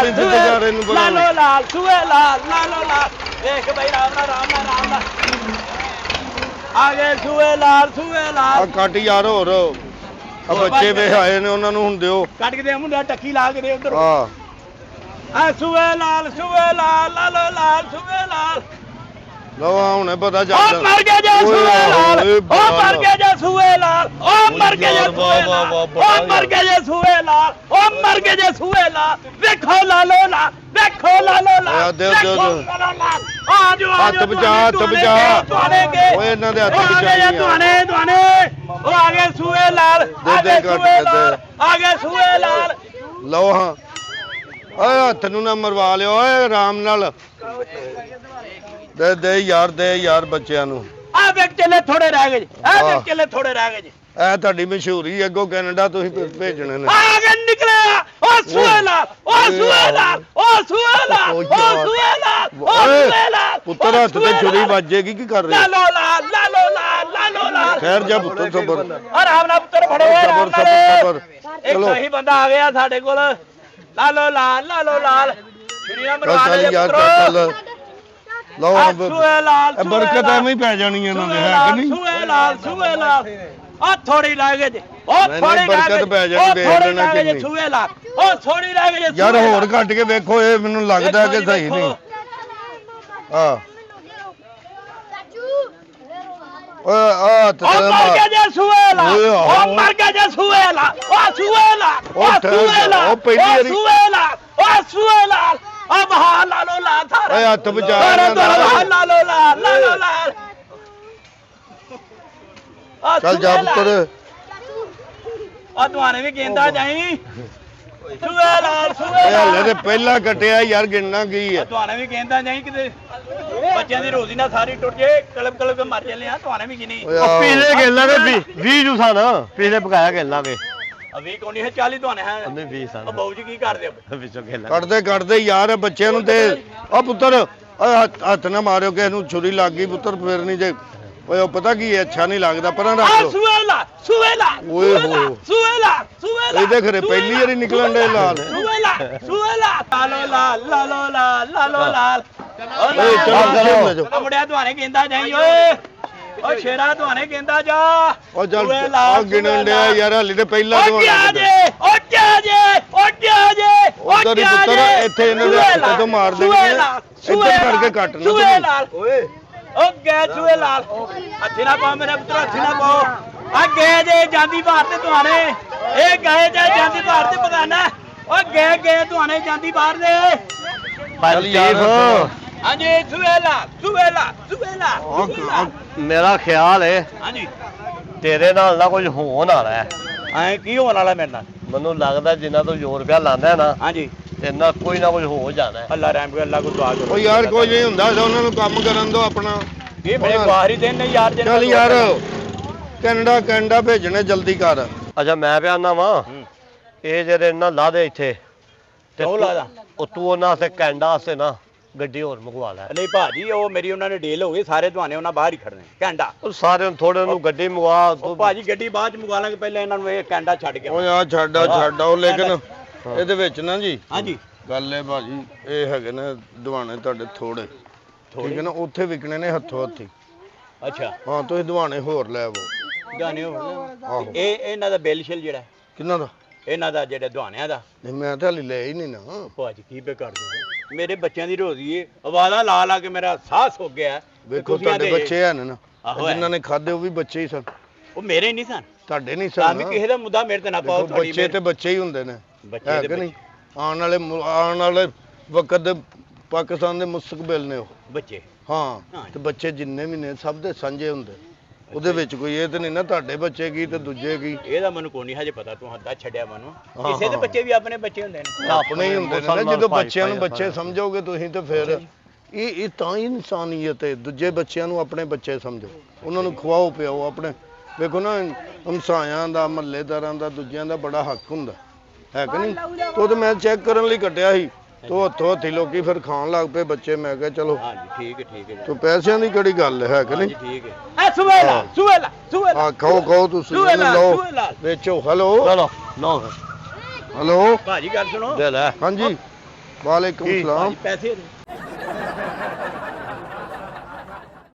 ਵਿੱਚ ਤੇ ਜਾ ਰਹੇ ਨੂੰ ਬਣਾ। ਲਾਲੋ ਲਾਲ ਸੂਏ ਲਾਲ ਦੇਖ ਬਈ, ਆਰਾਮ ਨਾਲ ਆ ਗਏ ਸੂਏ ਲਾਲ ਆ ਕੱਟ ਯਾਰ, ਹੋਰ ਆ ਬੱਚੇ ਵੇ ਆਏ ਨੇ, ਉਹਨਾਂ ਨੂੰ ਹੁਣ ਦਿਓ। ਕੱਟ ਕੇ ਦੇ ਮੁੰਡਾ, ਟੱਕੀ ਲਾ ਕੇ ਦੇ ਉਧਰ। ਆ ਆ ਸੂਏ ਲਾਲ ਲਾਲੋ ਲਾਲ ਸੂਏ ਲਾਲ ਲਓ ਆ ਹੁਣੇ ਪਤਾ ਉਹ ਚੱਲ ਮਰ ਗਿਆ ਜੇ ਓਏ ਸੂਏ ਲਾਲ ਹੋਏ ਉਹ ਮਰ ਗਿਆ ਜੇ ਸੂਏ ਲਾਲ ਉਹ ਮਰ ਗਿਆ ਜੇ ਸੂਏ ਲਾਲ ਉਹ ਮਰ ਗਿਆ ਜੇ ਸੂਏ ਲਾਲ ਉਹ ਮਰ ਗਿਆ ਜੇ ਸੂਏ ਲਾਲ ਵੇਖੋ ਲਾਲੋ ਲਾਲ ਵੇਖੋ ਲਾਲੋ ਓਏ ਲਾਲ ਦੇ ਆ ਜੋ ਹੱਥ ਬਚਾ ਓਏ ਇਹਨਾਂ ਦੇ ਹੱਥ ਬਚਾ ਦੁਆਨੇ ਉਹ ਆ ਗਏ ਸੂਏ ਲਾਲ ਆ ਗਏ ਸੂਏ ਲਾਲ ਆ ਗਏ ਸੂਏ ਲਾਲ ਲਓ ਹਾਂ ਓਏ ਹੱਥ ਨੂੰ ਨਾ ਮਰਵਾ ਲਿਓ ਓਏ ਆਰਾਮ ਨਾਲ ਦੇ ਯਾਰ ਬੱਚਿਆਂ ਨੂੰ ਆ ਵੇਖ ਚੱਲੇ ਥੋੜੇ ਰਹਿ ਗਏ ਆ ਵੇਖ ਚੱਲੇ ਥੋੜੇ ਰਹਿ ਗਏ ਇਹ ਤੁਹਾਡੀ ਮਸ਼ਹੂਰੀ ਅੱਗੋਂ ਕੈਨੇਡਾ ਤੁਸੀਂ ਭੇਜਣੇ ਨੇ ਆ ਗਏ ਨਿਕਲਿਆ ਉਹ ਸੂਏ ਲਾਲ ਉਹ ਸੂਏ ਲਾਲ ਉਹ ਸੂਏ ਲਾਲ ਉਹ ਸੂਏ ਲਾਲ ਉਹ ਸੂਏ ਲਾਲ ਪੁੱਤਰ ਹੱਥ ਤੇ ਛੁਰੀ ਵੱਜੇਗੀ ਕੀ ਕਰ ਰਹੇ ਲਾਲੋ ਲਾਲ ਲਾਲੋ ਲਾਲ ਲਾਲੋ ਲਾਲ ਖੈਰ ਜਾ ਪੁੱਤਰ ਸਬਰ ਆਰਾਮ ਨਾਲ ਪੁੱਤਰ ਫੜੋ ਆਰਾਮ ਨਾਲ ਸਬਰ ਇੱਕ ਸਹੀ ਬੰਦਾ ਆ ਗਿਆ ਸਾਡੇ ਕੋਲ ਲਾਲੋ ਲਾਲ ਛੁਰੀਆਂ ਮਰਵਾ ਚੱਲ ਦੇ ਯਾਰ ਪੁੱਤਰ ਚੱਲ ਲਓ ਸੂਏ ਲਾਲ ਇਹ ਬਰਕਤ ਐਵੇਂ ਹੀ ਪੈ ਜਾਣੀ ਇਹਨਾਂ ਦੇ ਹੈ ਕਿ ਨਹੀਂ ਸੂਏ ਲਾਲ ਆ ਥੋੜੀ ਲੱਗ ਗਏ ਜੀ ਉਹ ਨਹੀਂ, ਥੋੜੀ ਬਰਕਤ ਪੈ ਜਾਣੀ, ਦੇਖ ਲੈਣਾ ਕਿੰਨੀ। ਸੂਏ ਲਾਲ ਉਹ ਥੋੜੀ ਲੱਗ ਗਏ ਯਾਰ ਹੋਰ ਘੱਟ ਕੇ ਵੇਖੋ ਇਹ ਮੈਨੂੰ ਲੱਗਦਾ ਕਿ ਸਹੀ ਨਹੀਂ ਹਾਂ ਓਏ ਆ ਤੇ ਉਹ ਮਰ ਗਿਆ ਜੇ ਸੂਏ ਲਾਲ ਓਏ ਆਹੋ। ਉਹ ਮਰ ਗਿਆ ਜੇ ਸੂਏ ਲਾਲ ਉਹ ਸੂਏ ਲਾਲ ਉਹ ਠਹਿਰ ਸੂਏ ਜਾ, ਲਾਲ ਉਹ ਪਹਿਲੀ ਵਾਰੀ- ਸੂਏ ਲਾਲ ਉਹ ਸੂਏ ਲਾਲ ਆ ਬਹਾ ਲਾਲੋ ਲਾਲ ਥਾਰਾ ਓਏ ਹੱਥ ਬਚਾ ਲਾਲੋ ਲਾਲ ਚੱਲ ਜਾ ਪੁੱਤਰ ਆ ਦੁਆਨੇ ਵੀ ਕਹਿੰਦਾ ਜਾਈ ਸੂਏ ਲਾਲ ਇਹ ਹਲੇ ਤੇ ਪਹਿਲਾਂ ਕੱਟਿਆ ਯਾਰ ਗਿਣਨਾ ਕੀ ਹੈ ਦੁਆਨੇ ਵੀ ਕਹਿੰਦਾ ਜਾਈ ਕਿਤੇ ਬੱਚਿਆਂ ਦੀ ਰੋਜ਼ੀ ਨਾ ਸਾਰੀ ਟੁੱਟ ਜੇ ਕਲਬ ਕੇ ਮਰ ਚੱਲੇ ਆ ਦੁਆਨੇ ਵੀ ਕਿਨੀ ਓਏ ਆਹੋ। ਪਿਛਲੇ ਖੇਲ ਲਾਂਗੇ 20 ਜੂ ਸਨ ਪਿਛਲੇ ਪਕਾਇਆ ਖੇਲ ਲਾਂਗੇ ਅਭੀ ਕੋਣੀ ਹੈ 40 ਦੁਆਨੇ ਹੈ ਉਹਨੇ 20 ਸਨ ਉਹ ਬਾਊ ਜੀ ਕੀ ਕਰਦੇ ਆ ਵਿੱਚੋਂ ਖੇਲ ਕੱਢਦੇ ਯਾਰ ਬੱਚਿਆਂ ਨੂੰ ਤੇ ਆ ਪੁੱਤਰ ਓਏ ਹੱਥ ਨਾ ਮਾਰਿਓ ਕਿ ਇਹਨੂੰ ਛੁਰੀ ਲੱਗ ਗਈ ਪੁੱਤਰ ਫੇਰ ਨਹੀਂ ਜੇ ਓਏ ਉਹ ਪਤਾ ਕੀ ਹੈ ਅੱਛਾ ਨਹੀਂ ਲੱਗਦਾ ਪਰਾਂ ਰੱਖ ਲਓ ਸੂਏ ਲਾਲ ਓਏ ਹੋਏ ਇਹਦੇ ਘਰੇ ਪਹਿਲੀ ਵਾਰੀ ਨਿਕਲਣ ਦੇ ਲਾਲ ਸੂਏ ਲਾਲ ਲਾਲੋ ਓਏ ਚਲੋ ਲੈ ਜਾਓ ਮੁੰਡਿਆ ਦੁਆਨੇ ਕਹਿੰਦਾ ਜਾਈ ਓਏ ਓ ਸ਼ੇਰਾ ਦੁਆਨੇ ਕਹਿੰਦਾ ਜਾ ਉਹ ਚੱਲ ਆ ਗਿਣਨ ਡਿਆ ਯਾਰ ਹਾਲੇ ਤੇ ਪਹਿਲਾਂ ਓ ਜਾ ਜੇ ਉਧਰ ਹੀ ਪੁੱਤਰ ਇੱਥੇ ਇਹਨਾਂ ਦੇ ਹੱਥ ਤੋਂ ਮਾਰ ਦੇਣਗੇ ਇੱਧਰ ਕਰਕੇ ਕੱਟ ਨਾ ਸੂਏ ਤੁਸੀਂ। ਲਾਲ ਓ ਗਏ ਸੂਏ ਲਾਲ ਹੱਥੀ ਨਾ ਪਾਓ ਮੇਰੇ ਪੁੱਤਰ ਹੱਥੀ ਨਾ ਪਾਓ ਆ ਗਏ ਜੇ ਜਾਂਦੀ ਬਾਹਰ ਤੇ ਦੁਆਨੇ ਇਹ ਗਏ ਜੇ ਜਾਂਦੀ ਬਾਹਰ ਤੇ ਬਗਾਨਾ ਓ ਗਏ ਦੁਆਨੇ ਜਾਂਦੀ ਬਾਹਰ ਦੇ ਚੱਲ ਯਾਰ ਹਾਂਜੀ ਸੂਏ ਲਾਲ ਮੇਰਾ ਖਿਆਲ ਹੈ ਹਾਂਜੀ ਤੇਰੇ ਨਾਲ ਨਾ ਕੁਝ ਹੋਣ ਵਾਲਾ ਹੈ ਐ ਕੀ ਹੋਣ ਵਾਲਾ ਮੇਰੇ ਨਾਲ ਮੈਨੂੰ ਲੱਗਦਾ ਜਿੰਨਾ ਤੂੰ ਜ਼ੋਰ ਪਿਆ ਲਾਉਂਦਾ ਨਾ ਹਾਂਜੀ ਇੰਨਾ ਕੋਈ ਨਾ ਕੁਝ ਹੋ ਜਾਣਾ ਹੈ। ਅੱਲਾ ਰਹਿਮ ਕਰ ਅੱਲਾ ਕੋ ਦੁਆ ਕਰੋ ਓ ਯਾਰ ਕੋਈ ਨਹੀਂ ਹੁੰਦਾ ਉਹਨਾਂ ਨੂੰ ਕੰਮ ਕਰਨ ਦਿਓ ਆਪਣਾ ਇਹ ਮੇਰੇ ਬਾਹਰੀ ਦਿਨ ਨੇ ਯਾਰ ਚੱਲ ਯਾਰ ਕੈਨੇਡਾ ਭੇਜਣੇ ਜਲਦੀ ਕਰ ਅੱਛਾ ਮੈਂ ਪਿਆਨਾ ਵਾਂ ਇਹ ਜਿਹੜੇ ਨਾ ਲਾ ਦੇ ਇੱਥੇ ਤੇ ਉਹ ਲਾ ਦਾ ਉਹ ਤੂੰ ਉਹਨਾਂ ਵਾਸਤੇ ਕੈਨੇਡਾ ਵਾਸਤੇ ਨਾ ਗੱਡੀ ਹੋਰ ਮੰਗਵਾ ਲੈ ਨਹੀਂ ਭਾਜੀ ਉਹ ਮੇਰੀ ਉਹਨਾਂ ਨੇ ਡੀਲ ਹੋ ਗਈ ਸਾਰੇ ਦੁਆਨੇ ਉਹਨਾਂ ਬਾਹਰ ਹੀ ਖੜਨੇ ਕੈਂਡਾ ਉਹ ਸਾਰਿਆਂ ਨੂੰ ਥੋੜੇ ਨੂੰ ਗੱਡੀ ਮੰਗਵਾ ਉਹ ਤੂੰ ਭਾਜੀ ਗੱਡੀ ਬਾਅਦ ਚ ਮੰਗਵਾ ਲਾਂਗੇ ਪਹਿਲਾਂ ਇਹਨਾਂ ਨੂੰ ਇਹ ਕੈਂਡਾ ਛੱਡ ਕੇ ਓ ਯਾਰ ਛੱਡੋ ਲੇਕਿਨ ਇਹਦੇ ਵਿੱਚ ਨਾ ਜੀ ਹਾਂਜੀ ਗੱਲ ਹੈ ਭਾਜੀ ਇਹ ਹੈਗੇ ਨੇ ਦਿਵਾਣੇ ਤੁਹਾਡੇ ਥੋੜੇ ਠੀਕ ਹੈ ਨਾ ਉੱਥੇ ਵਿਕਣੇ ਨੇ ਹੱਥੋਂ ਹੱਥੀ ਅੱਛਾ ਹਾਂ ਤੁਸੀਂ ਦਿਵਾਣੇ ਹੋਰ ਲੈ ਆਵੋ ਦੁਆਨੇ ਆਹੋ ਇਹ ਇਹਨਾਂ ਦਾ ਬਿੱਲ ਸ਼ਿਲ ਜਿਹੜਾ ਕਿੰਨਾ ਦਾ ਇਹਨਾਂ ਦਾ ਜਿਹੜੇ ਦੁਆਨਿਆਂ ਦਾ ਨਹੀਂ ਮੈਂ ਤਾਂ ਹਾਲੇ ਲਿਆ ਹੀ ਨਹੀਂ ਨਾ ਭਾਜੀ ਕੀ ਬੇ ਕਰ ਦੋ ਮੇਰੇ ਬੱਚਿਆਂ ਦੀ ਰੋਜ਼ੀ ਏ ਆਵਾਜ਼ਾਂ ਲਾ ਕੇ ਮੇਰਾ ਸਾਹ ਸੁੱਕ ਗਿਆ ਵੇਖੋ ਤੁਹਾਡੇ ਬੱਚੇ ਹਨ ਨਾ ਆਹੋ ਹੈ। ਜਿਨ੍ਹਾਂ ਨੇ ਖਾਦੇ ਉਹ ਵੀ ਬੱਚੇ ਹੀ ਸਨ ਉਹ ਮੇਰੇ ਨਹੀਂ ਸਨ ਤੁਹਾਡੇ ਨਹੀਂ ਤਾਂ ਸਨ ਵੀ ਕਿਸੇ ਦਾ ਮੁੱਦਾ ਮੇਰੇ ਤੇ ਨਾ ਪਾਓ ਦੇਖੋ, ਬੱਚੇ ਤੇ ਬੱਚੇ ਹੀ ਹੁੰਦੇ ਨੇ ਬੱਚੇ ਹੈ ਦੇ ਕਿ ਨਹੀਂ ਆਉਣ ਵਾਲੇ ਵਕਤ ਦੇ ਪਾਕਿਸਤਾਨ ਦੇ ਮੁਸਤਕਬਲ ਨੇ ਉਹ ਬੱਚੇ ਹਾਂ ਤੇ ਬੱਚੇ ਜਿੰਨੇ ਵੀ ਨੇ ਸਭ ਦੇ ਸਾਂਝੇ ਹੁੰਦੇ ਉਹਦੇ ਵਿੱਚ ਕੋਈ ਇਹ ਤੇ ਨਹੀਂ ਨਾ ਤੁਹਾਡੇ ਬੱਚੇ ਕੀ ਤੇ ਦੂਜੇ ਕੀ ਇਹਦਾ ਮੈਨੂੰ ਕੋਈ ਨਹੀਂ ਹਜੇ ਪਤਾ ਤੂੰ ਹੱਦਾ ਛੱਡਿਆ ਮੈਨੂੰ ਕਿਸੇ ਦੇ ਬੱਚੇ ਵੀ ਆਪਣੇ ਬੱਚੇ ਹੁੰਦੇ ਨੇ ਆਪਣੇ ਹੀ ਹੁੰਦੇ ਨੇ ਨਾ ਜਦੋਂ ਬੱਚਿਆਂ ਨੂੰ ਬੱਚੇ ਸਮਝੋਗੇ ਤੁਸੀਂ ਤੇ ਫਿਰ ਇਹ ਤਾਂ ਹੀ ਇਨਸਾਨੀਅਤ ਹੈ ਦੂਜੇ ਬੱਚਿਆਂ ਨੂੰ ਆਪਣੇ ਬੱਚੇ ਸਮਝੋ ਉਹਨਾਂ ਨੂੰ ਖਵਾਓ ਪਿਆਓ ਆਪਣੇ ਵੇਖੋ ਨਾ ਹਮਸਾਇਆਂ ਦਾ ਮਹੱਲੇਦਾਰਾਂ ਦਾ ਦੂਜਿਆਂ ਦਾ ਬੜਾ ਹੱਕ ਹੁੰਦਾ ਹੈ ਕਿ ਨਹੀਂ ਤੋ ਤੇ ਮੈਂ ਚੈੱਕ ਕਰਨ ਲਈ ਕੱਟਿਆ ਸੀ ਤੋ ਹੱਥੋਂ ਹੱਥੀ ਲੋਕੀ ਫਿਰ ਖਾਣ ਲੱਗ ਪਏ ਬੱਚੇ ਮੈਂ ਕਿਹਾ ਚਲੋ ਹਾਂਜੀ ਠੀਕ ਹੈ ਤੋ ਪੈਸਿਆਂ ਦੀ ਕਿਹੜੀ ਗੱਲ ਹੈ ਕਿ ਨਹੀਂ ਠੀਕ ਹੈ ਐ ਸੁਵੇਲਾ ਆ ਖਾਓ ਤੁਸੀਂ ਲਓ ਵੇਚੋ ਹੈਲੋ ਲਓ ਹੈਲੋ ਭਾਜੀ ਗੱਲ ਸੁਣੋ ਦੇ ਲੈ ਹਾਂਜੀ ਵਾਲੇਕੁਮ ਸਲਾਮ ਪੈਸੇ